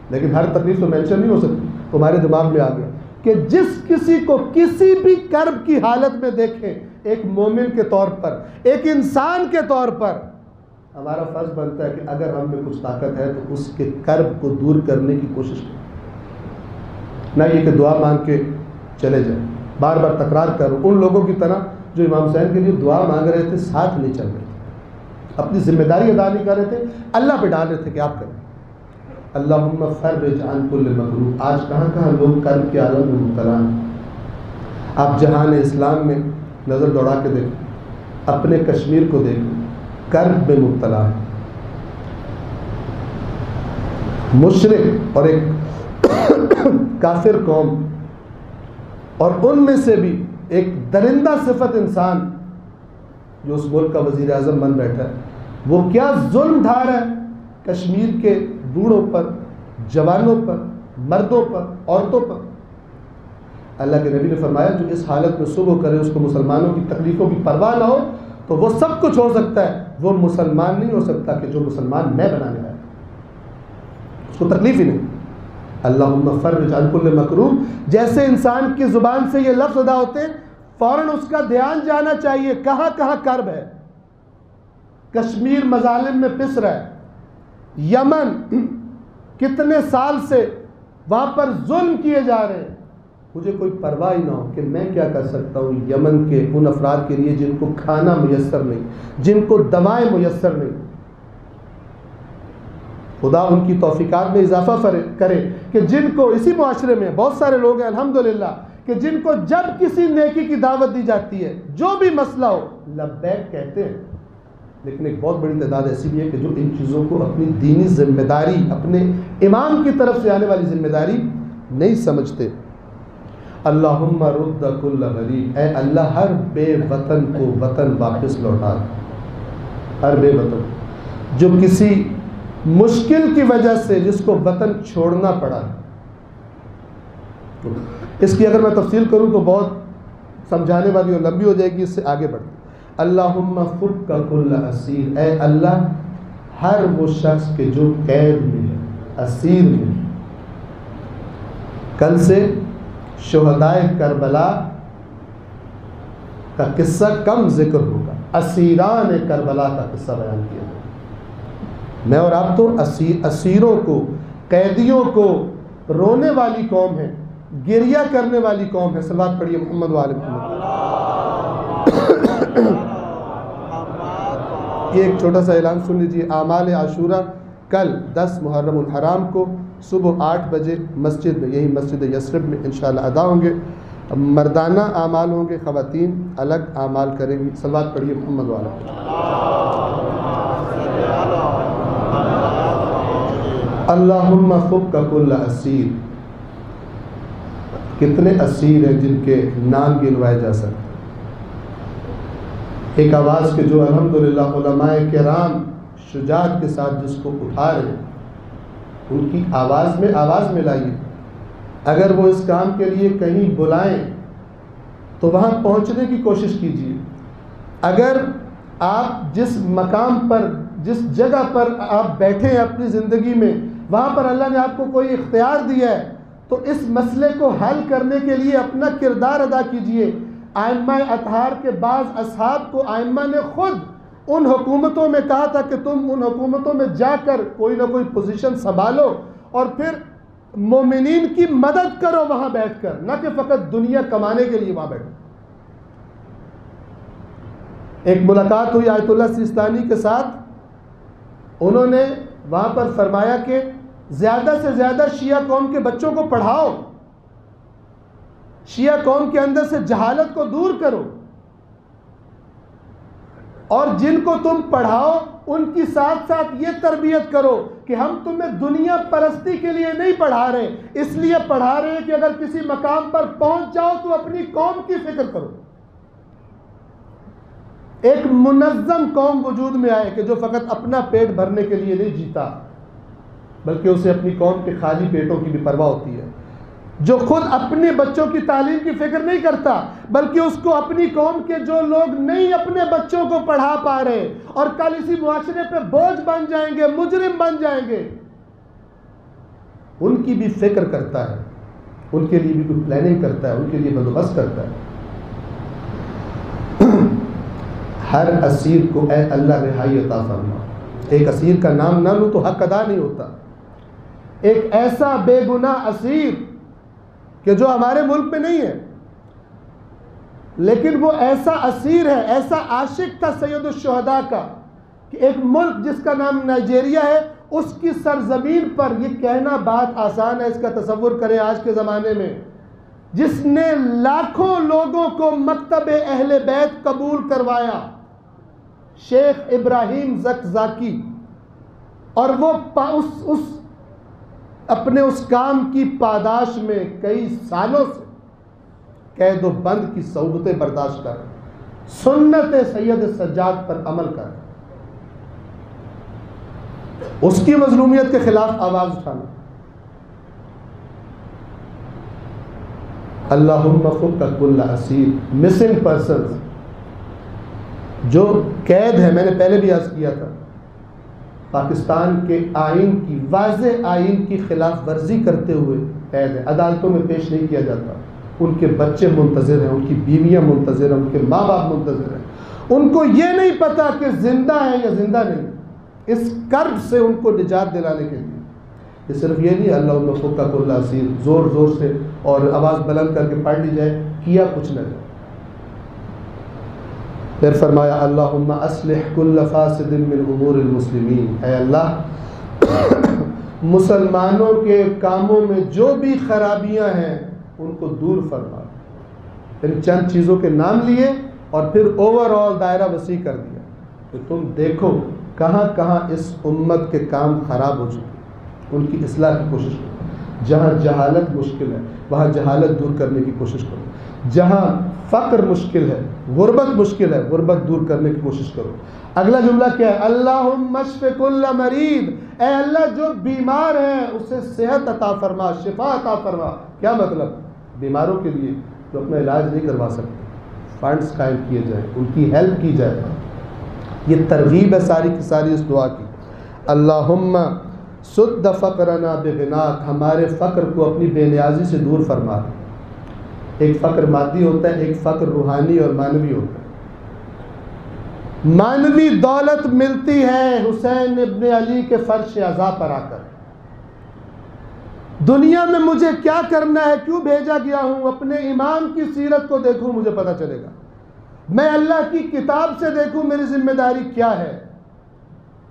لیکن ہر تکلیف تو مینشن نہیں ہو سکتی. تمہارے دماغ میں آ گیا کہ جس کسی کو کسی بھی کرب کی حالت میں دیکھیں، ایک مومن کے طور پر، ایک انسان کے طور پر ہمارا فرض بنتا ہے کہ اگر ہم میں کچھ طاقت ہے تو اس کے کرب کو دور کرنے کی کوشش کریں. نہ یہ کہ دعا مانگ کے چلے جائیں. بار بار تکرار کروں، ان لوگوں کی طرح جو امام حسین کے لیے دعا مانگ رہے تھے، ساتھ نہیں چل رہے تھے، اپنی ذمہ داری ادا نہیں کر رہے تھے، اللہ پہ ڈال رہے تھے کہ آپ کریں. اللہم فرج عن کل مکروب. آج کہاں کہاں لوگ کرب کے عالم میں مبتلا ہیں. آپ جہان اسلام میں نظر دوڑا کے دیکھیں، اپنے کشمیر کو دیکھیں، کرب میں مبتلا ہے. مشرک اور ایک کافر قوم، اور ان میں سے بھی ایک درندہ صفت انسان جو اس ملک کا وزیر اعظم بن بیٹھا ہے، وہ کیا ظلم ڈھا رہا ہے کشمیر کے بوڑھوں پر، جوانوں پر، مردوں پر، عورتوں پر. اللہ کے نبی نے فرمایا جو اس حالت میں صبح کرے، اس کو مسلمانوں کی تکلیفوں کی پرواہ نہ ہو، تو وہ سب کچھ ہو سکتا ہے، وہ مسلمان نہیں ہو سکتا کہ جو مسلمان میں بنانے آیا، اس کو تکلیف ہی نہیں. اللہم فرج عن کل مکروب. جیسے انسان کی زبان سے یہ لفظ ادا ہوتے ہیں، فوراً اس کا دھیان جانا چاہیے کہاں کہاں کرب ہے. کشمیر مظالم میں پس رہا ہے، یمن کتنے سال سے وہاں پر ظلم کیے جا رہے ہیں. مجھے کوئی پرواہ ہی نہ ہو کہ میں کیا کر سکتا ہوں یمن کے ان افراد کے لیے جن کو کھانا میسر نہیں، جن کو دوائیں میسر نہیں. خدا ان کی توفیقات میں اضافہ کرے کہ جن کو اسی معاشرے میں بہت سارے لوگ ہیں الحمدللہ کہ جن کو جب کسی نیکی کی دعوت دی جاتی ہے، جو بھی مسئلہ ہو، لبیک کہتے ہیں. لیکن ایک بہت بڑی تعداد ایسی بھی ہے کہ جو ان چیزوں کو اپنی دینی ذمہ داری، اپنے امام کی طرف سے آنے والی ذمہ داری نہیں سمجھتے. اللہم رد کل غریب، اے اللہ ہر بے وطن کو وطن واپس لوٹا. ہر بے وطن جو کسی مشکل کی وجہ سے جس کو وطن چھوڑنا پڑا. اس کی اگر میں تفصیل کروں تو بہت سمجھانے والی اور لمبی ہو جائے گی، اس سے آگے بڑھتے. اللہم فک کل اسیر، اے اللہ ہر وہ شخص کے جو قید میں ہے، اسیر میں. کل سے شہدائے کربلا کا قصہ کم ذکر ہوگا، اسیران کربلا کا قصہ بیان کیا. میں اور آپ تو اسیروں کو، قیدیوں کو رونے والی قوم ہے، گریہ کرنے والی قوم ہے. صلوات پڑھیے محمد و آل محمد. یہ ایک چھوٹا سا اعلان سن لیجیے. اعمال عاشورہ کل 10 محرم الحرام کو صبح 8 بجے مسجد میں، یہی مسجد یثرب میں انشاءاللہ ادا ہوں گے. مردانہ اعمال ہوں گے، خواتین الگ اعمال کریں گی. صلوات پڑھیے محمد و آل محمد. اللہم فک کل اسیر. کتنے اسیر ہیں جن کے نام گنوائے جا سکتے. ایک آواز کے جو الحمدللہ علماء کرام شجاعت کے ساتھ جس کو اٹھا رہے ہیں، ان کی آواز میں لائیے. اگر وہ اس کام کے لیے کہیں بلائیں تو وہاں پہنچنے کی کوشش کیجیے. اگر آپ جس مقام پر، جس جگہ پر آپ بیٹھے ہیں اپنی زندگی میں، وہاں پر اللہ نے آپ کو کوئی اختیار دیا ہے تو اس مسئلے کو حل کرنے کے لیے اپنا کردار ادا کیجئے۔ ائمہ اطہار کے بعض اصحاب کو ائمہ نے خود ان حکومتوں میں کہا تھا کہ تم ان حکومتوں میں جا کر کوئی نہ کوئی پوزیشن سنبھالو اور پھر مومنین کی مدد کرو وہاں بیٹھ کر، نہ کہ فقط دنیا کمانے کے لیے وہاں بیٹھو۔ ایک ملاقات ہوئی آیت اللہ سیستانی کے ساتھ، انہوں نے وہاں پر فرمایا کہ زیادہ سے زیادہ شیعہ قوم کے بچوں کو پڑھاؤ، شیعہ قوم کے اندر سے جہالت کو دور کرو، اور جن کو تم پڑھاؤ ان کی ساتھ ساتھ یہ تربیت کرو کہ ہم تمہیں دنیا پرستی کے لیے نہیں پڑھا رہے، اس لیے پڑھا رہے ہیں کہ اگر کسی مقام پر پہنچ جاؤ تو اپنی قوم کی فکر کرو۔ ایک منظم قوم وجود میں آئے کہ جو فقط اپنا پیٹ بھرنے کے لیے نہیں جیتا بلکہ اسے اپنی قوم کے خالی پیٹوں کی بھی پرواہ ہوتی ہے، جو خود اپنے بچوں کی تعلیم کی فکر نہیں کرتا بلکہ اس کو اپنی قوم کے جو لوگ نہیں اپنے بچوں کو پڑھا پا رہے اور کل اسی معاشرے پہ بوجھ بن جائیں گے، مجرم بن جائیں گے، ان کی بھی فکر کرتا ہے، ان کے لیے بھی کوئی پلاننگ کرتا ہے، ان کے لیے بندوبست کرتا ہے۔ ہر اسیر کو اے اللہ رہائی عطا فرما۔ ایک اسیر کا نام نہ لوں تو حق ادا نہیں ہوتا۔ ایک ایسا بے گناہ اسیر کہ جو ہمارے ملک میں نہیں ہے لیکن وہ ایسا اسیر ہے، ایسا عاشق تھا سید الشہداء کا کہ ایک ملک جس کا نام نائجیریا ہے اس کی سرزمین پر، یہ کہنا بات آسان ہے، اس کا تصور کریں آج کے زمانے میں، جس نے لاکھوں لوگوں کو مکتب اہل بیت قبول کروایا، شیخ ابراہیم زکزاکی، اور وہ اپنے اس کام کی پاداش میں کئی سالوں سے قید و بند کی صعوبتیں برداشت کر سنت سید سجاد پر عمل کر اس کی مظلومیت کے خلاف آواز اٹھانا۔ اللہم فک کل اسیر، مسنگ پرسنز، جو قید ہے، میں نے پہلے بھی عرض کیا تھا، پاکستان کے آئین کی، واضح آئین کی خلاف ورزی کرتے ہوئے قید ہے، عدالتوں میں پیش نہیں کیا جاتا، ان کے بچے منتظر ہیں، ان کی بیویاں منتظر ہیں، ان کے ماں باپ منتظر ہیں، ان کو یہ نہیں پتا کہ زندہ ہیں یا زندہ نہیں۔ اس کرب سے ان کو نجات دلانے کے لیے یہ صرف یہ نہیں اللہم فک کل اسیر زور زور سے اور آواز بلند کر کے پڑھ لی جائے، کیا کچھ نہ جائے۔ پھر فرمایا اللہم اصلح کل فاسد من امور المسلمین، اے اللہ مسلمانوں کے کاموں میں جو بھی خرابیاں ہیں ان کو دور فرما۔ پھر چند چیزوں کے نام لیے اور پھر اوور آل دائرہ وسیع کر دیا کہ تم دیکھو کہاں کہاں اس امت کے کام خراب ہو چکے، ان کی اصلاح کی کوشش کرو۔ جہاں جہالت مشکل ہے وہاں جہالت دور کرنے کی کوشش کرو، جہاں فقر مشکل ہے، غربت مشکل ہے، غربت دور کرنے کی کوشش کرو۔ اگلا جملہ کیا ہے؟ اللہم اشف کل مریض، اے اللہ جو بیمار ہے اسے صحت عطا فرما، شفا عطا فرما۔ کیا مطلب؟ بیماروں کے لیے جو اپنا علاج نہیں کروا سکتے فنڈز قائم کیے جائیں، ان کی ہیلپ کی جائے۔ یہ ترغیب ہے ساری کی ساری اس دعا کی۔ اللہم سد فقرنا بغناک، ہمارے فقر کو اپنی بے نیازی سے دور فرما۔ ایک فقر مادی ہوتا ہے، ایک فقر روحانی اور معنوی ہوتا ہے۔ معنوی دولت ملتی ہے حسین ابن علی کے فرش عزا پر آ کر، دنیا میں مجھے کیا کرنا ہے، کیوں بھیجا گیا ہوں، اپنے امام کی سیرت کو دیکھوں مجھے پتہ چلے گا، میں اللہ کی کتاب سے دیکھوں میری ذمہ داری کیا ہے۔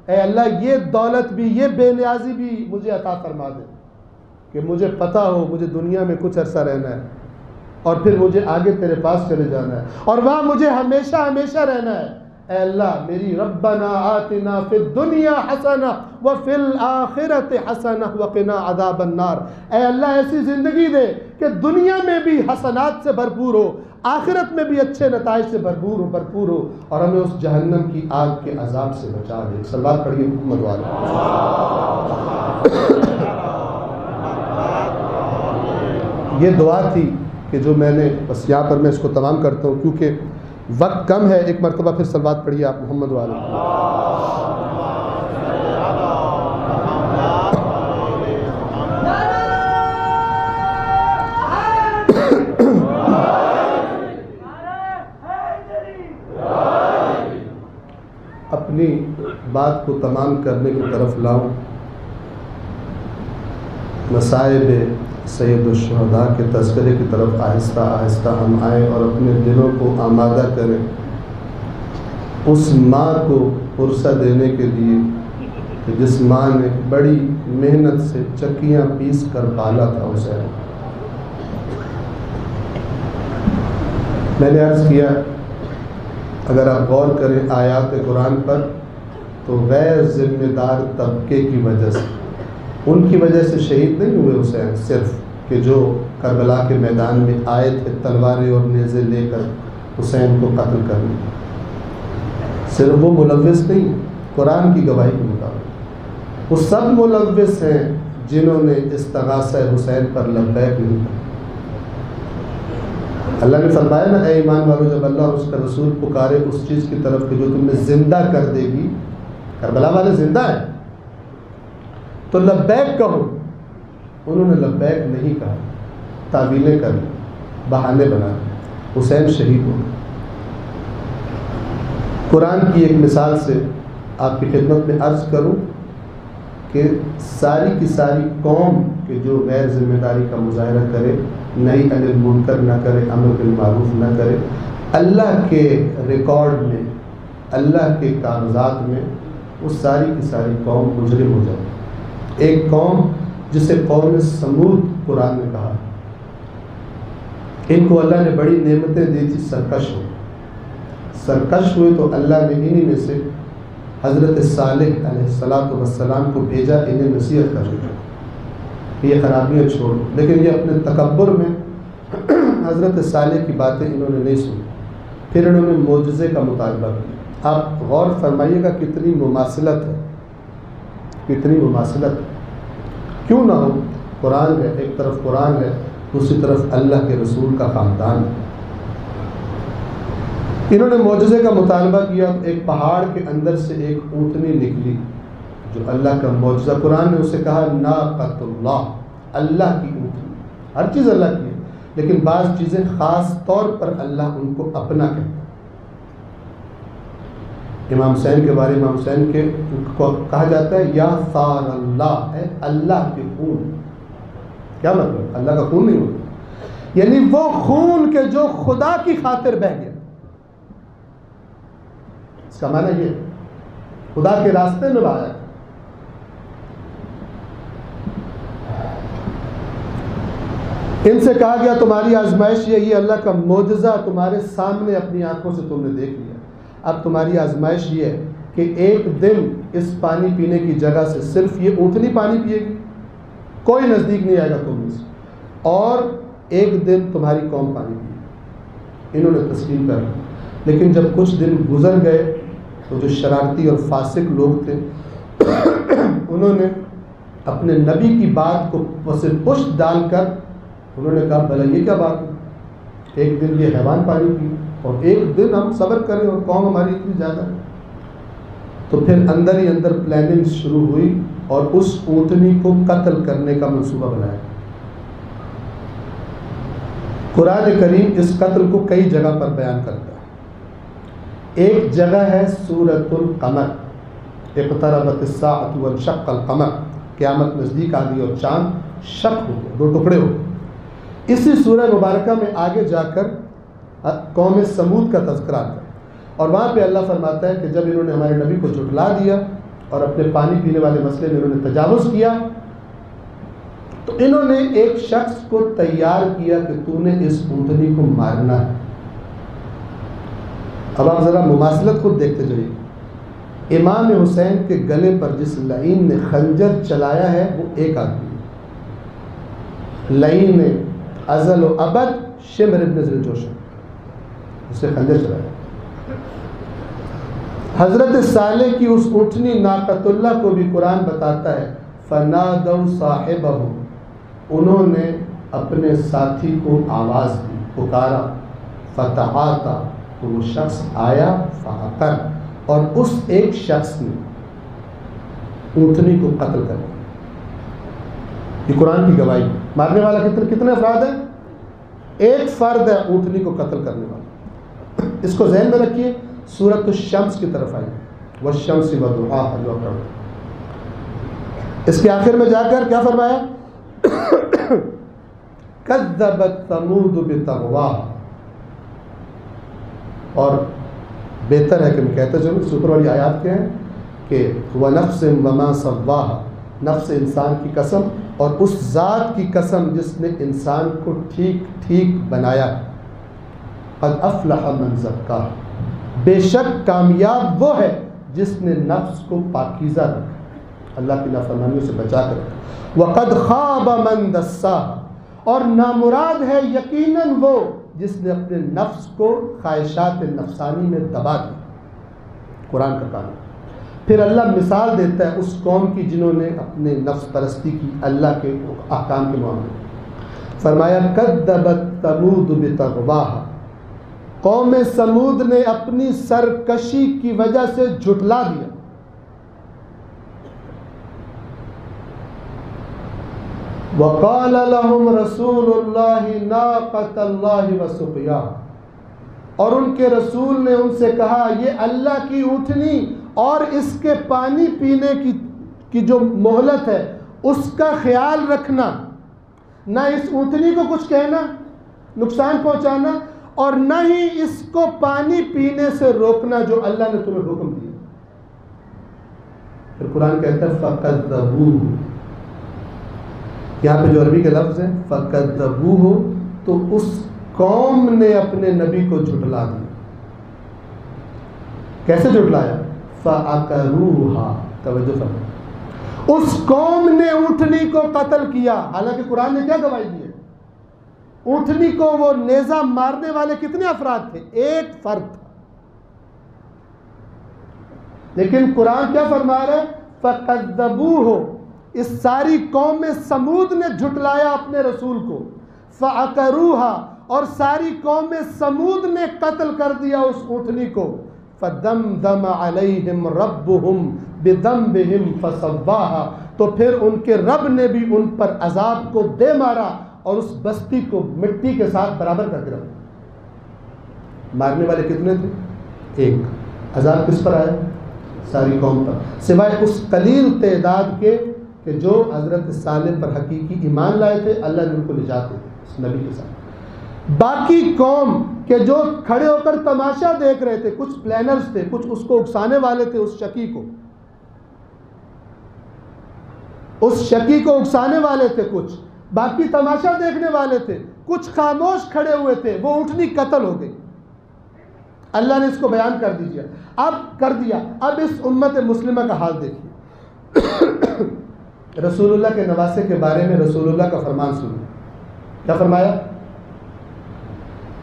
اے اللہ یہ دولت بھی، یہ بے نیازی بھی مجھے عطا فرما دے کہ مجھے پتہ ہو مجھے دنیا میں کچھ عرصہ رہنا ہے اور پھر مجھے آگے تیرے پاس چلے جانا ہے اور وہاں مجھے ہمیشہ ہمیشہ رہنا ہے۔ اے اللہ میری ربنا آتنا فی الدنیا حسنہ وفی الآخرۃ حسنہ وقنا عذاب النار، اے اللہ ایسی زندگی دے کہ دنیا میں بھی حسنات سے بھرپور ہو، آخرت میں بھی اچھے نتائج سے بھرپور ہو اور ہمیں اس جہنم کی آگ کے عذاب سے بچا دے۔ صلوات پڑھیے محمد والے۔ یہ دعا تھی کہ جو میں نے بس یہاں پر میں اس کو تمام کرتا ہوں کیونکہ وقت کم ہے۔ ایک مرتبہ پھر صلوات پڑھیے آپ محمد والے۔ بات کو تمام کرنے کی طرف لاؤں، مصائب سید الشہداء کے تذکرے کی طرف آہستہ آہستہ ہم آئیں اور اپنے دلوں کو آمادہ کریں اس ماں کو پرسہ دینے کے لیے کہ جس ماں نے بڑی محنت سے چکیاں پیس کر پالا تھا اسے۔ میں نے عرض کیا اگر آپ غور کریں آیات قرآن پر تو غیر ذمہ دار طبقے کی وجہ سے، ان کی وجہ سے شہید نہیں ہوئے حسین، صرف کہ جو کربلا کے میدان میں آئے تھے تلواریں اور نیزے لے کر حسین کو قتل کرنے، صرف وہ ملوث نہیں، قرآن کی گواہی کے مطابق وہ سب ملوث ہیں جنہوں نے استغاثہ حسین پر لبیک نہیں کہا۔ اللہ نے فرمایا نا، اے ایمان والو، جب اللہ اور اس کا رسول پکارے اس چیز کی طرف کہ جو تمہیں زندہ کر دے گی، کربلا والے زندہ ہیں تو لبیک کہو، انہوں نے لبیک نہیں کہا، تعویلیں کر لی، بہانے بنا لی، حسین شہید ہو گئے۔ قرآن کی ایک مثال سے آپ کی خدمت میں عرض کروں کہ ساری کی ساری قوم کہ جو غیر ذمہ داری کا مظاہرہ کرے، نہی عن المنکر نہ کرے، امر بالمعروف نہ کرے، اللہ کے ریکارڈ میں، اللہ کے کاغذات میں وہ ساری کی ساری قوم مجرم ہو جائے۔ ایک قوم جسے قوم سمود قرآن نے کہا، ان کو اللہ نے بڑی نعمتیں دی تھی، سرکش ہوئے تو اللہ نے انہی میں سے حضرت صالح علیہ السلام کو بھیجا انہیں نصیحت کرنے، یہ خرابیاں چھوڑ، لیکن یہ اپنے تکبر میں حضرت صالح کی باتیں انہوں نے نہیں سنی، پھر انہوں نے معجزے کا مطالبہ کیا۔ آپ غور فرمائیے گا کتنی مماثلت ہے، کتنی مماثلت ہے، کیوں نہ ہو؟ قرآن ہے، ایک طرف قرآن ہے، دوسری طرف اللہ کے رسول کا خاندان ہے۔ انہوں نے معجزے کا مطالبہ کیا، ایک پہاڑ کے اندر سے ایک اونٹنی نکلی جو اللہ کا معجزہ، قرآن نے اسے کہا ناقۃ اللہ، اللہ کی اونٹنی، ہر چیز اللہ کی ہے لیکن بعض چیزیں خاص طور پر اللہ ان کو اپنا کہتا ہے۔ امام حسین کے بارے امام حسین کے کو کہا جاتا ہے یا ثار اللہ، ہے اللہ کے خون۔ کیا مطلب؟ اللہ کا خون نہیں ہوتا، یعنی وہ خون کے جو خدا کی خاطر بہہ گیا، اس کا معنی یہ خدا کے راستے میں بہایا۔ ان سے کہا گیا تمہاری آزمائش یہی ہے، اللہ کا معجزہ تمہارے سامنے اپنی آنکھوں سے تم نے دیکھ لیا، اب تمہاری آزمائش یہ ہے کہ ایک دن اس پانی پینے کی جگہ سے صرف یہ اونٹنی پانی پیے گی، کوئی نزدیک نہیں آئے گا تم سے، اور ایک دن تمہاری قوم پانی پیے گی۔ انہوں نے تسلیم کر لی، لیکن جب کچھ دن گزر گئے تو جو شرارتی اور فاسق لوگ تھے انہوں نے اپنے نبی کی بات کو پس پشت ڈال کر انہوں نے کہا بھلا یہ کیا بات ہے، ایک دن یہ حیوان پانی پی اور ایک دن ہم صبر کریں اور قوم ہماری اتنی زیادہ ہے۔ تو پھر اندر ہی اندر پلاننگ شروع ہوئی اور اس اونٹنی کو قتل کرنے کا منصوبہ بنایا۔ قرآن کریم اس قتل کو کئی جگہ پر بیان کرتا ہے۔ ایک جگہ ہے سورۃ القمر، اقتربت الساعۃ وانشق القمر، قیامت نزدیک آ گئی اور چاند شق ہو گیا، دو ٹکڑے ہو گئے۔ اسی سورہ مبارکہ میں آگے جا کر قوم سمود کا تذکرہ آتا ہے، اور وہاں پہ اللہ فرماتا ہے کہ جب انہوں نے ہمارے نبی کو جھٹلا دیا اور اپنے پانی پینے والے مسئلے میں انہوں نے تجاوز کیا تو انہوں نے ایک شخص کو تیار کیا کہ تو نے اس اونٹنی کو مارنا ہے۔ اب آپ ذرا مماثلت خود دیکھتے جائیے، امام حسین کے گلے پر جس لعین نے خنجر چلایا ہے وہ ایک آدمی ہے، لعین نے ازل و ابد شمر ابن ذوالجوشن، اسے خنجر چلایا۔ حضرت صالح کی اس اونٹنی ناقۃ اللہ کو بھی قرآن بتاتا ہے فنادوا صاحبہم، انہوں نے اپنے ساتھی کو آواز دی، پکارا، فتعاطیٰ، تو وہ شخص آیا، فعقر، اور اس ایک شخص نے اونٹنی کو قتل کر دیا۔ یہ قرآن کی گواہی، مارنے والا کتنے افراد ہیں؟ ایک فرد ہے اونٹنی کو قتل کرنے والا۔ اس کو ذہن میں رکھیے، سورۃ الشمس کی طرف آئیے، والشمس وضحاها جو پڑھ. اس کے آخر میں جا کر کیا فرمایا؟ کذبت ثمود بطغواها. اور بہتر ہے کہ میں کہتا چلوں اس اوپر والی آیات کیا ہیں کہ وَنَفْسٍ وَمَا سَوَّاهَا، نفس انسان کی قسم اور اس ذات کی قسم جس نے انسان کو ٹھیک ٹھیک بنایا. قد افلح من زکاها، بے شک کامیاب وہ ہے جس نے نفس کو پاکیزہ رکھا، اللہ کی نافرمانیوں سے بچا کر رکھا. وقد خاب من دساها، اور نامراد ہے یقیناً وہ جس نے اپنے نفس کو خواہشات نفسانی میں دبا دیا. قرآن کا کام. پھر اللہ مثال دیتا ہے اس قوم کی جنہوں نے اپنے نفس پرستی کی اللہ کے احکام کے معاملے. فرمایا کذبت ثمود بطغواها، قوم سمود نے اپنی سرکشی کی وجہ سے جھٹلا دیا. وقال لهم رسول الله ناقة الله وسقياها، اور ان کے رسول نے ان سے کہا یہ اللہ کی اونٹنی اور اس کے پانی پینے کی جو مہلت ہے اس کا خیال رکھنا، نہ اس اونٹنی کو کچھ کہنا نقصان پہنچانا، اور نہ ہی اس کو پانی پینے سے روکنا جو اللہ نے تمہیں حکم دیا. پھر قرآن کہتا ہے فَقَذَّبُوهُ، یہاں پہ جو عربی کے لفظ ہیں فَقَذَّبُوهُ، تو اس قوم نے اپنے نبی کو جھٹلا دیا. کیسے جھٹلایا؟ فَعَقَرُوهَا، توجہ فرمائیں، اس قوم نے اونٹنی کو قتل کیا. حالانکہ قرآن نے کیا گواہی دی ہے؟ اونٹنی کو وہ نیزہ مارنے والے کتنے افراد تھے؟ ایک فرد تھا. لیکن قرآن کیا فرما رہا ہے؟ فَقَذَّبُوهُ، اس ساری قوم سمود نے جھٹلایا اپنے رسول کو. فَعَقَرُوهَا، اور ساری قوم سمود نے قتل کر دیا اس اونٹنی کو. فَدَمْدَمَ عَلَيْهِمْ رَبُّهُمْ بِذَنبِهِمْ فَسَوَّاهَا، تو پھر ان کے رب نے بھی ان پر عذاب کو دے مارا اور اس بستی کو مٹی کے ساتھ برابر کر کے رکھا. مارنے والے کتنے تھے؟ ایک. عذاب کس پر آیا؟ ساری قوم پر، سوائے اس قلیل تعداد کے کہ جو حضرت صالح پر حقیقی ایمان لائے تھے، اللہ نے ان کو نجات دی اس نبی کے ساتھ. باقی قوم کہ جو کھڑے ہو کر تماشا دیکھ رہے تھے، کچھ پلانرز تھے، کچھ اس کو اکسانے والے تھے، اس شکی کو اکسانے والے تھے، کچھ باقی تماشا دیکھنے والے تھے، کچھ خاموش کھڑے ہوئے تھے. وہ اونٹنی قتل ہو گئی. اللہ نے اس کو بیان کر دیا. اب اس امت مسلمہ کا حال دیکھیے. رسول اللہ کے نواسے کے بارے میں رسول اللہ کا فرمان سنیں. کیا فرمایا؟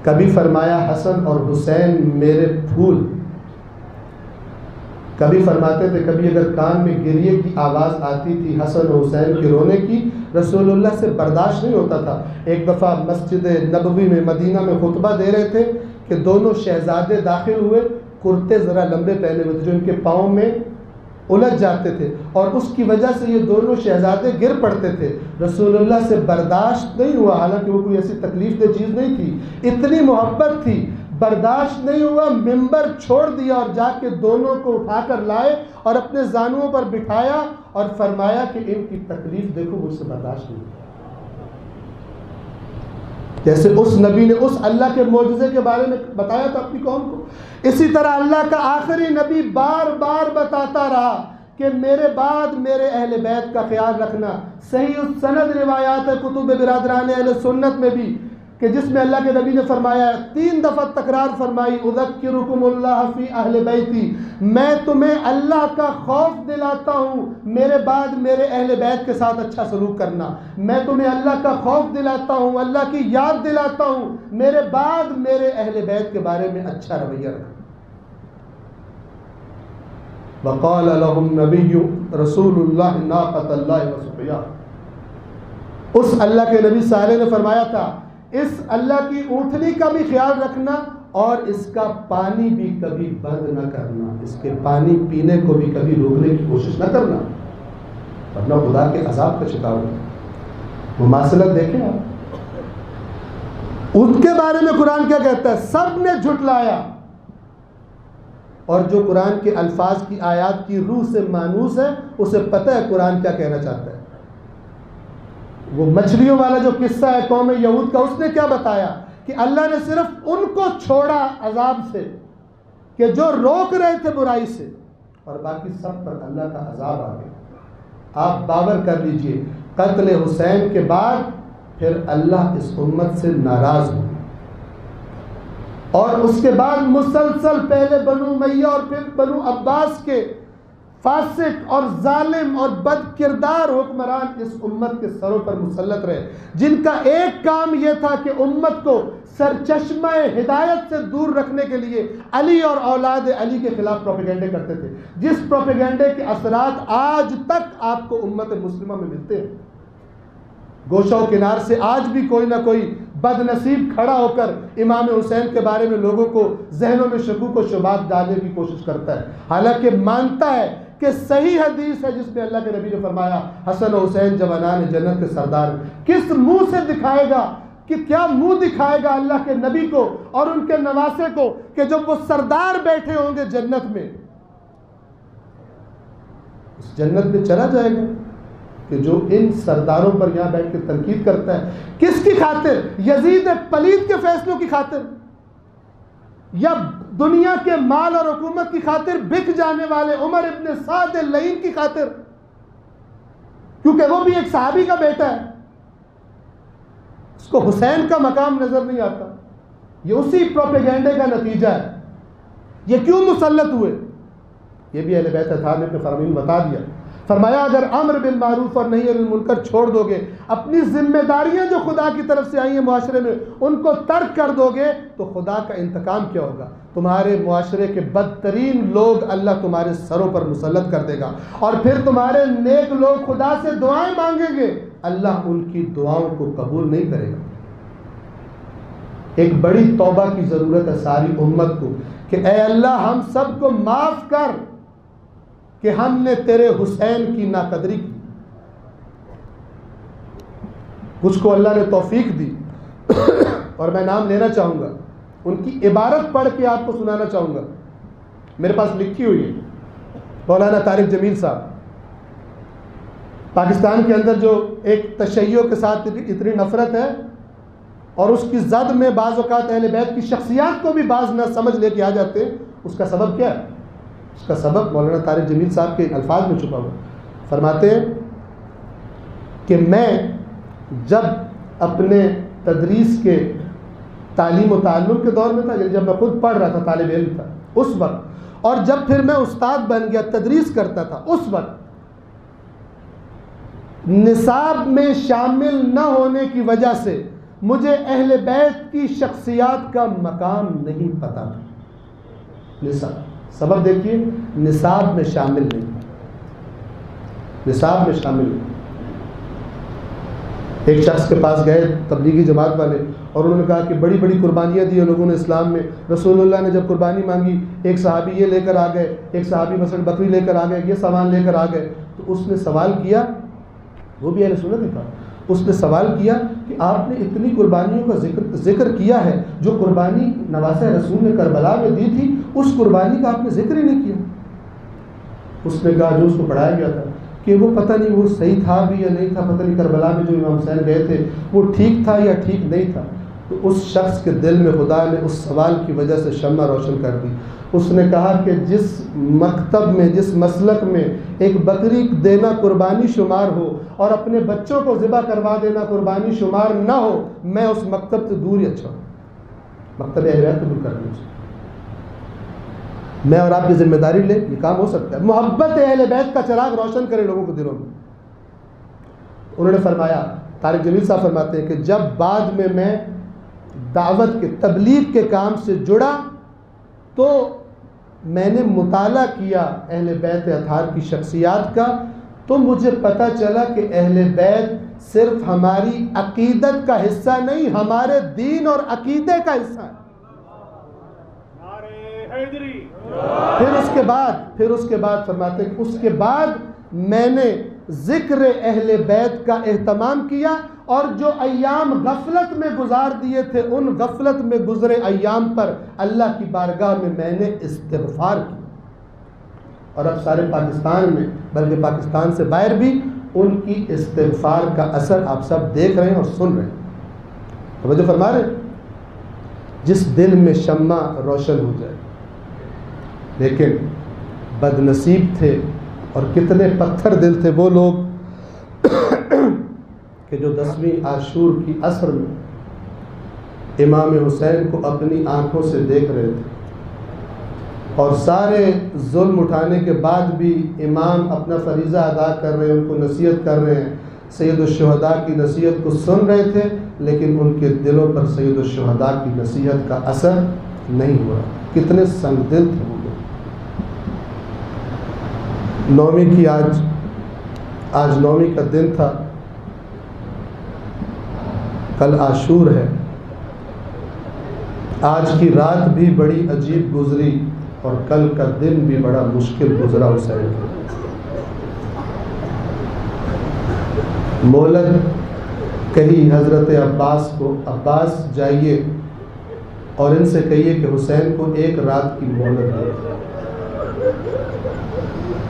کبھی فرمایا حسن اور حسین میرے پھول. کبھی فرماتے تھے کبھی اگر کان میں گریے کی آواز آتی تھی حسن و حسین کے رونے کی، رسول اللہ سے برداشت نہیں ہوتا تھا. ایک دفعہ مسجد نبوی میں مدینہ میں خطبہ دے رہے تھے کہ دونوں شہزادے داخل ہوئے، کرتے ذرا لمبے پہنے ہوئے تھے جو ان کے پاؤں میں الجھ جاتے تھے، اور اس کی وجہ سے یہ دونوں شہزادے گر پڑتے تھے. رسول اللہ سے برداشت نہیں ہوا، حالانکہ وہ کوئی ایسی تکلیف دہ چیز نہیں تھی، اتنی محبت تھی، برداشت نہیں ہوا، ممبر چھوڑ دیا اور جا کے دونوں کو اٹھا کر لائے اور اپنے زانوؤں پر بٹھایا اور فرمایا کہ ان کی تکلیف دیکھو، مجھ سے برداشت نہیں ہوا. جیسے اس نبی نے اس اللہ کے معجزے کے بارے میں بتایا تھا اپنی قوم کو، اسی طرح اللہ کا آخری نبی بار بار بتاتا رہا کہ میرے بعد میرے اہل بیت کا خیال رکھنا. صحیح السند روایات ہے کتب برادران اہل سنت میں بھی کہ جس میں اللہ کے نبی نے فرمایا 3 دفعہ تکرار فرمائی، اذکرکم اللہ فی اہل بیتی، میں تمہیں اللہ کا خوف دلاتا ہوں میرے بعد میرے اہل بیت کے ساتھ اچھا سلوک کرنا. میں تمہیں اللہ کا خوف دلاتا ہوں، اللہ کی یاد دلاتا ہوں میرے بعد میرے اہل بیت کے بارے میں اچھا رویہ رکھنا. وقال لهم نبی رسول اللہ ناقۃ اللہ وسقیاہ، اس اللہ کے نبی صالح نے فرمایا تھا اس اللہ کی اونٹنی کا بھی خیال رکھنا اور اس کا پانی بھی کبھی بند نہ کرنا، اس کے پانی پینے کو بھی کبھی روکنے کی کوشش نہ کرنا ورنہ خدا کے عذاب کا شکار ہوگا. مماثلت دیکھیں آپ، ان کے بارے میں قرآن کیا کہتا ہے؟ سب نے جھٹلایا اور جو قرآن کے الفاظ کی آیات کی روح سے مانوس ہے اسے پتہ ہے قرآن کیا کہنا چاہتا ہے۔ وہ مچھلیوں والا جو قصہ ہے قوم یہود کا، اس نے کیا بتایا کہ اللہ نے صرف ان کو چھوڑا عذاب سے کہ جو روک رہے تھے برائی سے، اور باقی سب پر اللہ کا عذاب آ گیا۔ آپ باور کر لیجئے قتل حسین کے بعد پھر اللہ اس امت سے ناراض ہو، اور اس کے بعد مسلسل پہلے بنو امیہ اور پھر بنو عباس کے فاسق اور ظالم اور بد کردار حکمران اس امت کے سروں پر مسلط رہے، جن کا ایک کام یہ تھا کہ امت کو سرچشمہ ہدایت سے دور رکھنے کے لیے علی اور اولاد علی کے خلاف پروپیگنڈے کرتے تھے، جس پروپیگنڈے کے اثرات آج تک آپ کو امت مسلمہ میں ملتے ہیں۔ گوشہ و کنار سے آج بھی کوئی نہ کوئی بد نصیب کھڑا ہو کر امام حسین کے بارے میں لوگوں کو ذہنوں میں شکوک و شبہات ڈالنے کی کوشش کرتا ہے، حالانکہ مانتا ہے کہ صحیح حدیث ہے جس میں اللہ کے نبی نے فرمایا حسن و حسین جوانان جنت کے سردار۔ کس منہ سے دکھائے گا کہ کیا منہ دکھائے گا اللہ کے نبی کو اور ان کے نواسے کو کہ جب وہ سردار بیٹھے ہوں گے جنت میں، اس جنت میں چلا جائے گا کہ جو ان سرداروں پر یہاں بیٹھ کے تنقید کرتا ہے، کس کی خاطر؟ یزید پلید کے فیصلوں کی خاطر، یا دنیا کے مال اور حکومت کی خاطر بک جانے والے عمر ابن سعد اللعین کی خاطر؟ کیونکہ وہ بھی ایک صحابی کا بیٹا ہے، اس کو حسین کا مقام نظر نہیں آتا۔ یہ اسی پروپیگنڈے کا نتیجہ ہے۔ یہ کیوں مسلط ہوئے؟ یہ بھی اہل بیت اطہار نے اپنے فرامین بتا دیا۔ فرمایا اگر امر بالمعروف اور نہی عن المنکر چھوڑ دو گے، اپنی ذمہ داریاں جو خدا کی طرف سے آئی ہیں معاشرے میں ان کو ترک کر دو گے، تو خدا کا انتقام کیا ہوگا؟ تمہارے معاشرے کے بدترین لوگ اللہ تمہارے سروں پر مسلط کر دے گا، اور پھر تمہارے نیک لوگ خدا سے دعائیں مانگیں گے، اللہ ان کی دعاؤں کو قبول نہیں کرے گا۔ ایک بڑی توبہ کی ضرورت ہے ساری امت کو کہ اے اللہ ہم سب کو معاف کر کہ ہم نے تیرے حسین کی ناقدری کی۔ کچھ کو اللہ نے توفیق دی اور میں نام لینا چاہوں گا، ان کی عبارت پڑھ کے آپ کو سنانا چاہوں گا، میرے پاس لکھی ہوئی ہے۔ مولانا طارق جمیل صاحب، پاکستان کے اندر جو ایک تشیع کے ساتھ اتنی نفرت ہے اور اس کی زد میں بعض اوقات اہل بیت کی شخصیات کو بھی بعض نہ سمجھ لے کے آ جاتے ہیں، اس کا سبب کیا ہے؟ اس کا سبب مولانا طارق جمیل صاحب کے الفاظ میں چھپا ہوا۔ فرماتے ہیں کہ میں جب اپنے تدریس کے تعلیم و تعلم کے دور میں تھا، جب میں خود پڑھ رہا تھا، طالب علم تھا اس وقت، اور جب پھر میں استاد بن گیا تدریس کرتا تھا اس وقت، نصاب میں شامل نہ ہونے کی وجہ سے مجھے اہل بیت کی شخصیات کا مقام نہیں پتا تھا۔ نصاب، سبب دیکھیے، نصاب میں شامل نہیں، نصاب میں شامل نہیں۔ ایک شخص کے پاس گئے تبلیغی جماعت والے اور انہوں نے کہا کہ بڑی بڑی قربانیاں دی ہیں لوگوں نے اسلام میں، رسول اللہ نے جب قربانی مانگی ایک صحابی یہ لے کر آ گئے، ایک صحابی مثلا بکری لے کر آ گئے، یہ سامان لے کر آ گئے، تو اس نے سوال کیا، وہ بھی اہل سنت ہی تھا، اس نے سوال کیا کہ آپ نے اتنی قربانیوں کا ذکر کیا ہے، جو قربانی نواسہ رسول نے کربلا میں دی تھی اس قربانی کا آپ نے ذکر ہی نہیں کیا۔ اس نے کہا جو اس کو پڑھایا گیا تھا کہ وہ پتہ نہیں وہ صحیح تھا بھی یا نہیں تھا، پتہ نہیں کربلا میں جو امام حسین گئے تھے وہ ٹھیک تھا یا ٹھیک نہیں تھا۔ تو اس شخص کے دل میں خدا نے اس سوال کی وجہ سے شمع روشن کر دی۔ اس نے کہا کہ جس مکتب میں، جس مسلک میں ایک بکری دینا قربانی شمار ہو اور اپنے بچوں کو ذبح کروا دینا قربانی شمار نہ ہو، میں اس مکتب سے دور ہی اچھا ہوں۔ مکتب اہل بیت دور کر دوں، میں اور آپ کی ذمہ داری لیں، یہ کام ہو سکتا ہے۔ محبت اہل بیت کا چراغ روشن کرے لوگوں کے دلوں میں۔ انہوں نے فرمایا، طارق جمیل صاحب فرماتے ہیں کہ جب بعد میں دعوت کے تبلیغ کے کام سے جڑا تو میں نے مطالعہ کیا اہل بیت اطہار کی شخصیات کا، تو مجھے پتہ چلا کہ اہل بیت صرف ہماری عقیدت کا حصہ نہیں، ہمارے دین اور عقیدے کا حصہ ہے۔ پھر اس کے بعد فرماتے ہیں کہ اس کے بعد میں نے ذکر اہل بیت کا اہتمام کیا، اور جو ایام غفلت میں گزار دیے تھے ان غفلت میں گزرے ایام پر اللہ کی بارگاہ میں نے استغفار کی۔ اور اب سارے پاکستان میں بلکہ پاکستان سے باہر بھی ان کی استغفار کا اثر آپ سب دیکھ رہے ہیں اور سن رہے ہیں۔ توجہ فرما رہے ہیں؟ جس دل میں شمع روشن ہو جائے، لیکن بد نصیب تھے اور کتنے پتھر دل تھے وہ لوگ کہ جو 10ویں عاشور کی عصر میں امام حسین کو اپنی آنکھوں سے دیکھ رہے تھے، اور سارے ظلم اٹھانے کے بعد بھی امام اپنا فریضہ ادا کر رہے ہیں، ان کو نصیحت کر رہے ہیں، سید الشہداء کی نصیحت کو سن رہے تھے، لیکن ان کے دلوں پر سید الشہداء کی نصیحت کا اثر نہیں ہوا۔ کتنے سنگ دل تھے وہ لوگ۔ 9ویں کی آج 9ویں کا دن تھا، کل عاشور ہے۔ آج کی رات بھی بڑی عجیب گزری اور کل کا دن بھی بڑا مشکل گزرا حسین کا۔ مولد کہی حضرت عباس کو، عباس جائیے اور ان سے کہیے کہ حسین کو 1 رات کی مہلت دے۔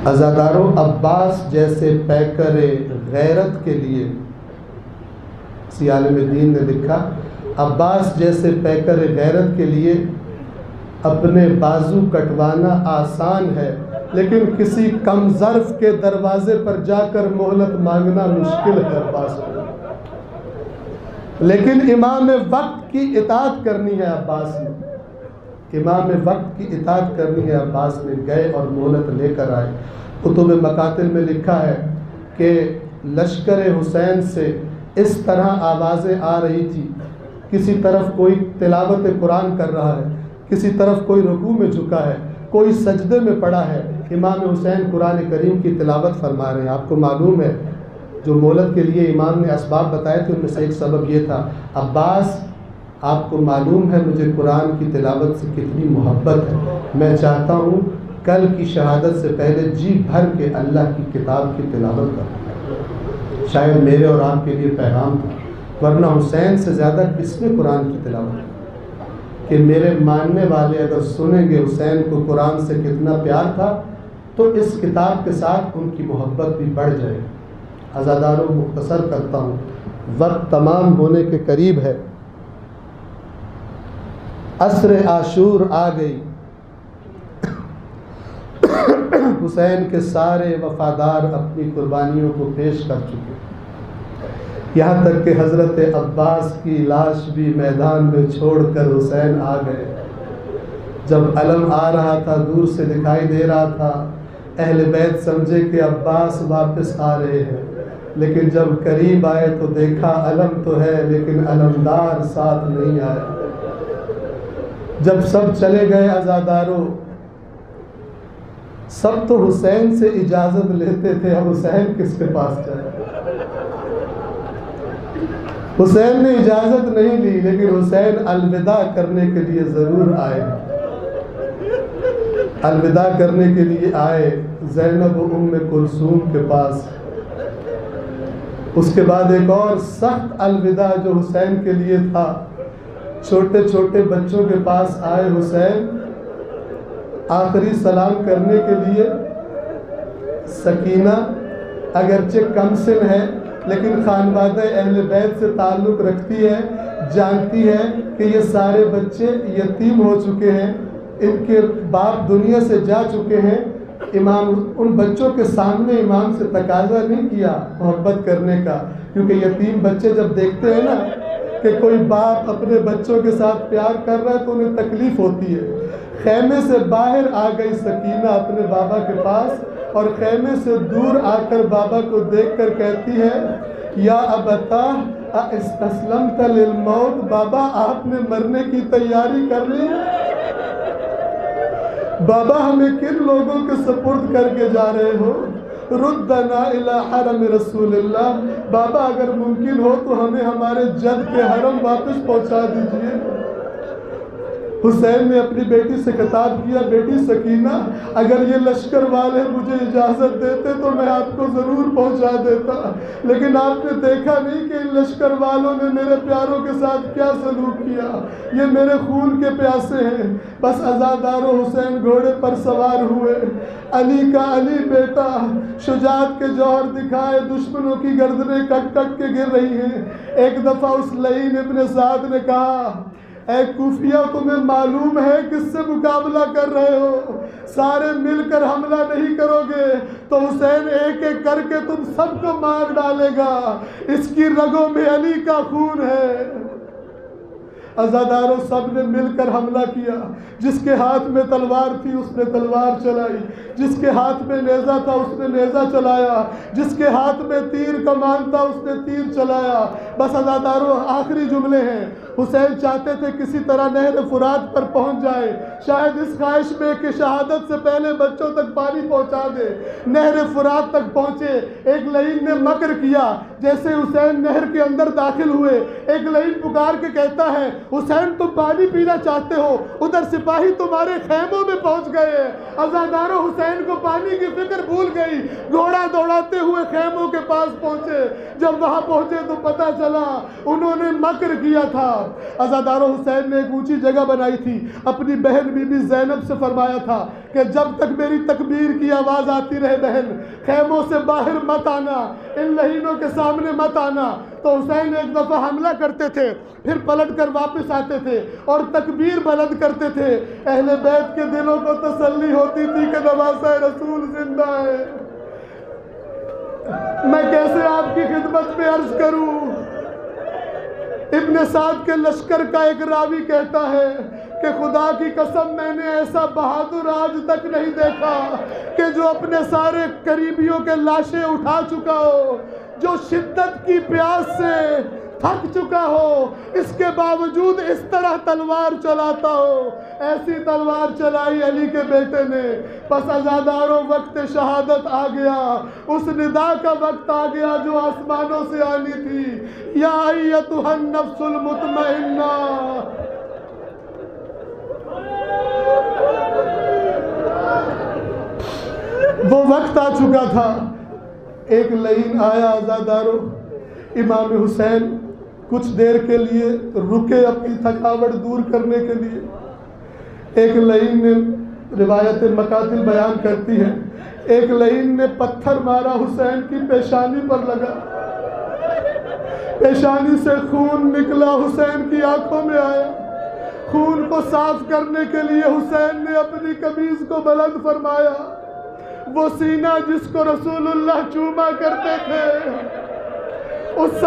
عزاداروں، عباس جیسے پیکر غیرت کے لیے، عالم دین نے لکھا، عباس جیسے پیکر غیرت کے لیے اپنے بازو کٹوانا آسان ہے، لیکن کسی کم ظرف کے دروازے پر جا کر مہلت مانگنا مشکل ہے عباس کو۔ لیکن امام وقت کی اطاعت کرنی ہے عباس نے، امام وقت کی اطاعت کرنی ہے عباس نے، گئے اور مہلت لے کر آئے۔ کتب مقاتل میں لکھا ہے کہ لشکر حسین سے اس طرح آوازیں آ رہی تھی، کسی طرف کوئی تلاوت قرآن کر رہا ہے، کسی طرف کوئی رکوع میں جھکا ہے، کوئی سجدے میں پڑا ہے، امام حسین قرآن کریم کی تلاوت فرما رہے ہیں۔ آپ کو معلوم ہے جو مولد کے لیے امام نے اسباب بتائے تھے ان میں سے ایک سبب یہ تھا، عباس آپ کو معلوم ہے مجھے قرآن کی تلاوت سے کتنی محبت ہے، میں چاہتا ہوں کل کی شہادت سے پہلے جی بھر کے اللہ کی کتاب کی تلاوت کروں۔ شاید میرے اور آپ کے لیے پیغام تھا، ورنہ حسین سے زیادہ کس نے قرآن کی تلاوت کی؟ کہ میرے ماننے والے اگر سنیں گے حسین کو قرآن سے کتنا پیار تھا تو اس کتاب کے ساتھ ان کی محبت بھی بڑھ جائے۔ عزاداروں، مختصر کرتا ہوں، وقت تمام ہونے کے قریب ہے، عصر عاشور آ گئی، حسین کے سارے وفادار اپنی قربانیوں کو پیش کر چکے، یہاں تک کہ حضرت عباس کی لاش بھی میدان میں چھوڑ کر حسین آ گئے۔ جب علم آ رہا تھا، دور سے دکھائی دے رہا تھا، اہل بیت سمجھے کہ عباس واپس آ رہے ہیں، لیکن جب قریب آئے تو دیکھا علم تو ہے لیکن علمدار ساتھ نہیں آیا۔ جب سب چلے گئے عزاداروں، سب تو حسین سے اجازت لیتے تھے، اب حسین کس کے پاس جائے؟ حسین نے اجازت نہیں لی، لیکن حسین الوداع کرنے کے لیے ضرور آئے، الوداع کرنے کے لیے آئے زینب و ام کلثوم کے پاس۔ اس کے بعد ایک اور سخت الوداع جو حسین کے لیے تھا، چھوٹے چھوٹے بچوں کے پاس آئے حسین آخری سلام کرنے کے لیے۔ سکینہ اگرچہ کم سن ہے لیکن خانوادہ اہل بیت سے تعلق رکھتی ہے، جانتی ہے کہ یہ سارے بچے یتیم ہو چکے ہیں، ان کے باپ دنیا سے جا چکے ہیں۔ امام ان بچوں کے سامنے امام سے تقاضا نہیں کیا محبت کرنے کا، کیونکہ یتیم بچے جب دیکھتے ہیں نا کہ کوئی باپ اپنے بچوں کے ساتھ پیار کر رہا ہے تو انہیں تکلیف ہوتی ہے۔ خیمے سے باہر آ گئی سکینہ اپنے بابا کے پاس، اور خیمے سے دور آ کر بابا کو دیکھ کر کہتی ہے، یا ابتاہ استسلمت للموت، بابا آپ نے مرنے کی تیاری کر لی؟ بابا ہمیں کن لوگوں کے سپرد کر کے جا رہے ہو؟ ردنا الی حرم رسول اللہ، بابا اگر ممکن ہو تو ہمیں ہمارے جد کے حرم واپس پہنچا دیجئے۔ حسین نے اپنی بیٹی سے خطاب کیا، بیٹی سکینہ، اگر یہ لشکر والے مجھے اجازت دیتے تو میں آپ کو ضرور پہنچا دیتا، لیکن آپ نے دیکھا نہیں کہ ان لشکر والوں نے میرے پیاروں کے ساتھ کیا سلوک کیا، یہ میرے خون کے پیاسے ہیں۔ بس عزادار و حسین گھوڑے پر سوار ہوئے، علی کا علی بیٹا شجاعت کے جوہر دکھائے، دشمنوں کی گردنیں کٹ کٹ کے گر رہی ہیں۔ ایک دفعہ اس لعین ابن سعد نے کہا، اے کوفیہ، تمہیں معلوم ہے کس سے مقابلہ کر رہے ہو؟ سارے مل کر حملہ نہیں کرو گے تو حسین ایک ایک کر کے تم سب کو مار ڈالے گا، اس کی رگوں میں علی کا خون ہے۔ عزاداروں سب نے مل کر حملہ کیا، جس کے ہاتھ میں تلوار تھی اس نے تلوار چلائی، جس کے ہاتھ میں نیزہ تھا اس نے نیزہ چلایا، جس کے ہاتھ میں تیر کمان تھا اس نے تیر چلایا۔ بس عزاداروں آخری جملے ہیں، حسین چاہتے تھے کسی طرح نہر فرات پر پہنچ جائے، شاید اس خواہش میں کہ شہادت سے پہلے بچوں تک پانی پہنچا دے۔ نہر فرات تک پہنچے، ایک لعین نے مکر کیا، جیسے حسین نہر کے اندر داخل ہوئے ایک لعین پکار کے کہتا ہے، حسین تم پانی پینا چاہتے ہو، ادھر سپاہی تمہارے خیموں میں پہنچ گئے۔ عزاداروں حسین کو پانی کی فکر بھول گئی، گھوڑا دوڑاتے ہوئے خیموں کے پاس پہنچے۔ جب وہاں پہنچے تو پتہ چلا انہوں نے مکر کیا تھا۔ عزاداروں حسین نے ایک اونچی جگہ بنائی تھی، اپنی بہن بی بی زینب سے فرمایا تھا کہ جب تک میری تکبیر کی آواز آتی رہے بہن، خیموں سے باہر مت آنا، ان لعینوں کے سامنے مت آنا۔ تو حسین ایک دفعہ حملہ کرتے تھے، پھر پلٹ کر واپس آتے تھے اور تکبیر بلند کرتے تھے۔ اہل بیت کے دلوں کو تسلی ہوتی تھی کہ نواسہ رسول زندہ ہے۔ میں کیسے آپ کی خدمت میں عرض کروں، ابن سعد کے لشکر کا ایک راوی کہتا ہے کہ خدا کی قسم میں نے ایسا بہادر آج تک نہیں دیکھا کہ جو اپنے سارے قریبیوں کے لاشیں اٹھا چکا ہو، جو شدت کی پیاس سے تھک چکا ہو، اس کے باوجود اس طرح تلوار چلاتا ہو۔ ایسی تلوار چلائی علی کے بیٹے نے۔ بس عزاداروں وقت شہادت آ گیا، اس ندا کا وقت آ گیا جو آسمانوں سے آنی تھی، یا ایتھا النفس المطمئنہ۔ وہ وقت آ چکا تھا۔ ایک لعین آیا عزاداروں، امام حسین کچھ دیر کے لیے رکے اپنی تھکاوٹ دور کرنے کے لیے۔ ایک لعین نے، روایت مقاتل بیان کرتی ہے، ایک لعین نے پتھر مارا، حسین کی پیشانی پر لگا، پیشانی سے خون نکلا، حسین کی آنکھوں میں آیا۔ خون کو صاف کرنے کے لیے حسین نے اپنی قمیض کو بلند فرمایا، وہ سینہ جس کو رسول اللہ چوما کرتے تھے، اس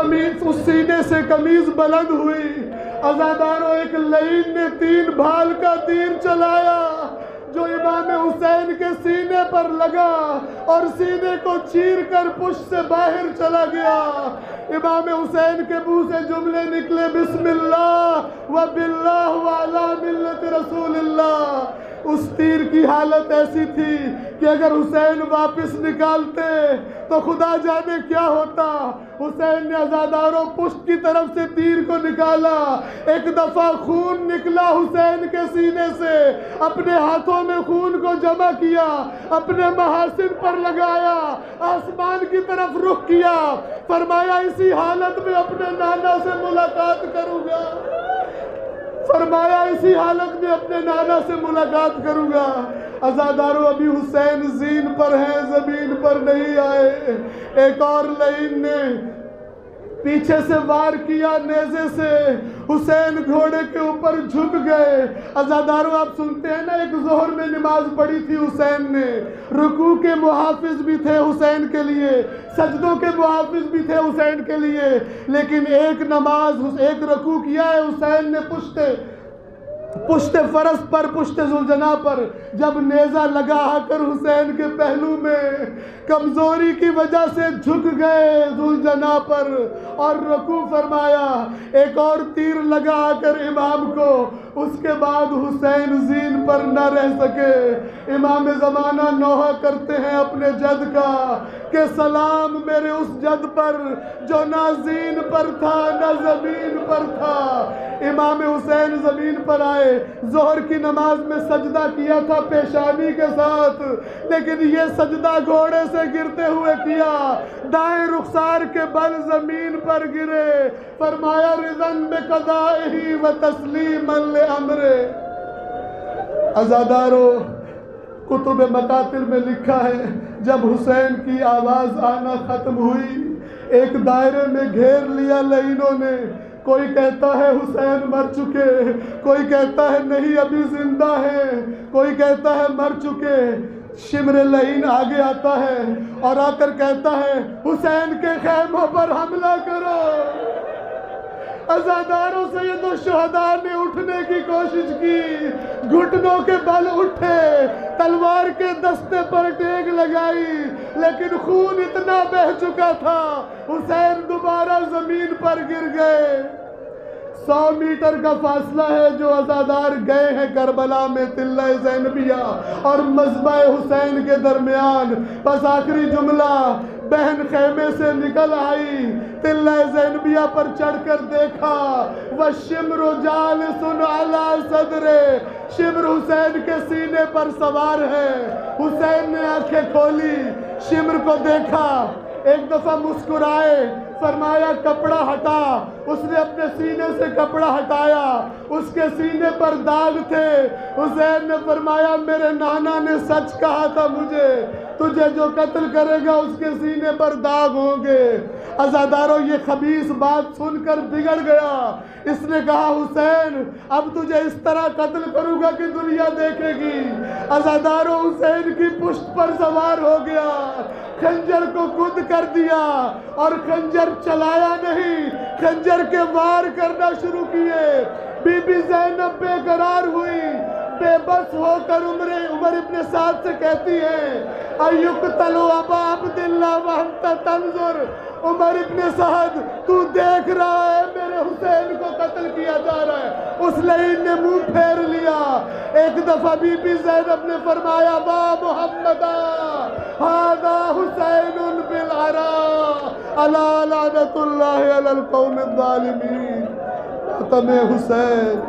سینے سے قمیض بلند ہوئی۔ عزاداروں ایک لعین نے 3 بھال کا تیر چلایا جو امام حسین کے سینے پر لگا اور سینے کو چیر کر پشت سے باہر چلا گیا۔ امام حسین کے منہ سے جملے نکلے، بسم اللہ و باللہ و علی ملت رسول اللہ۔ اس تیر کی حالت ایسی تھی کہ اگر حسین واپس نکالتے تو خدا جانے کیا ہوتا۔ حسین نے عزاداروں پشت کی طرف سے تیر کو نکالا، ایک دفعہ خون نکلا حسین کے سینے سے، اپنے ہاتھوں میں خون کو جمع کیا، اپنے محاسن پر لگایا، آسمان کی طرف رخ کیا، فرمایا اسی حالت میں اپنے نانا سے ملاقات کروں گا، فرمایا اسی حالت میں اپنے نانا سے ملاقات کروں گا۔ عزاداروں ابھی حسین زین پر ہیں، زمین پر نہیں آئے۔ ایک اور لعین نے پیچھے سے وار کیا نیزے سے، حسین گھوڑے کے اوپر جھک گئے۔ عزاداروں آپ سنتے ہیں نا، ایک ظہر میں نماز پڑھی تھی حسین نے، رکوع کے محافظ بھی تھے حسین کے لیے، سجدوں کے محافظ بھی تھے حسین کے لیے، لیکن ایک رکوع کیا ہے حسین نے پشت فرس پر، پشت ذوالجناح پر، جب نیزہ لگا کر حسین کے پہلو میں، کمزوری کی وجہ سے جھک گئے ذوالجناح پر اور رکوع فرمایا۔ ایک اور تیر لگا کر امام کو اس کے بعد حسین زین پر نہ رہ سکے۔ امام زمانہ نوحہ کرتے ہیں اپنے جد کا کہ سلام میرے اس جد پر جو نہ زین پر تھا نہ زمین پر تھا۔ امام حسین زمین پر آئے، ظہر کی نماز میں سجدہ کیا تھا پیشانی کے ساتھ، لیکن یہ سجدہ گھوڑے سے گرتے ہوئے کیا، دائیں رخسار کے بل زمین پر گرے، فرمایا رضن بقضائہ و تسلیما لامرہ۔ عزادارو، کتب مقاتل میں لکھا ہے جب حسین کی آواز آنا ختم ہوئی، ایک دائرے میں گھیر لیا لعینوں نے۔ کوئی کہتا ہے حسین مر چکے، کوئی کہتا ہے نہیں ابھی زندہ ہے، کوئی کہتا ہے مر چکے۔ شمر لعین آگے آتا ہے اور آ کر کہتا ہے حسین کے خیموں پر حملہ کرو۔ عزاداروں سید الشہداء نے اٹھنے کی کوشش کی، گھٹنوں کے بل اٹھے، تلوار کے دستے پر ٹیک لگائی، لیکن خون اتنا بہہ چکا تھا حسین دوبارہ زمین پر گر گئے۔ 100 میٹر کا فاصلہ ہے جو عزادار گئے ہیں کربلا میں تلہ زینبیہ اور مذبح حسین کے درمیان۔ بس آخری جملہ، بہن خیمے سے نکل آئی، تلہ زینبیہ پر چڑھ کر دیکھا، وَالشِّمْرُ جَالِسٌ عَلَى صَدْرِ، شمر حسین کے سینے پر سوار ہے۔ حسین نے آنکھیں کھولی، شمر کو دیکھا، ایک دفعہ مسکرائے، فرمایا کپڑا ہٹا۔ اس نے اپنے سینے سے کپڑا ہٹایا، اس کے سینے پر داغ تھے۔ حسین نے فرمایا میرے نانا نے سچ کہا تھا مجھے، تجھے جو قتل کرے گا اس کے سینے پر داغ ہوں گے۔ عزاداروں، یہ خبیث بات سن کر بگڑ گیا۔ اس نے کہا حسین اب تجھے اس طرح قتل کروں گا کہ دنیا دیکھے گی۔ عزاداروں، حسین کی پشت پر سوار ہو گیا، خنجر کو خود کر دیا اور خنجر چلایا نہیں، خنجر کے وار کرنا شروع کیے۔ بی بی زینب بے قرار ہوئی، بے بس ہو کر عمر ابن سعد سے کہتی ہے اَيُقْتَلُ أَبَا عَبْدِ اللَّهِ وَأَنْتَ تَنْظُرُ۔ عمر ابن سعد تو دیکھ رہا ہے میرے حسین کو قتل کیا جا رہا ہے۔ اس لعین نے منہ پھیر لیا۔ ایک دفعہ بی بی زینب نے فرمایا واہ محمدہ ھذا حسین بالعراء الا لعنۃ اللہ علی القوم الظالمین۔ ماتم حسین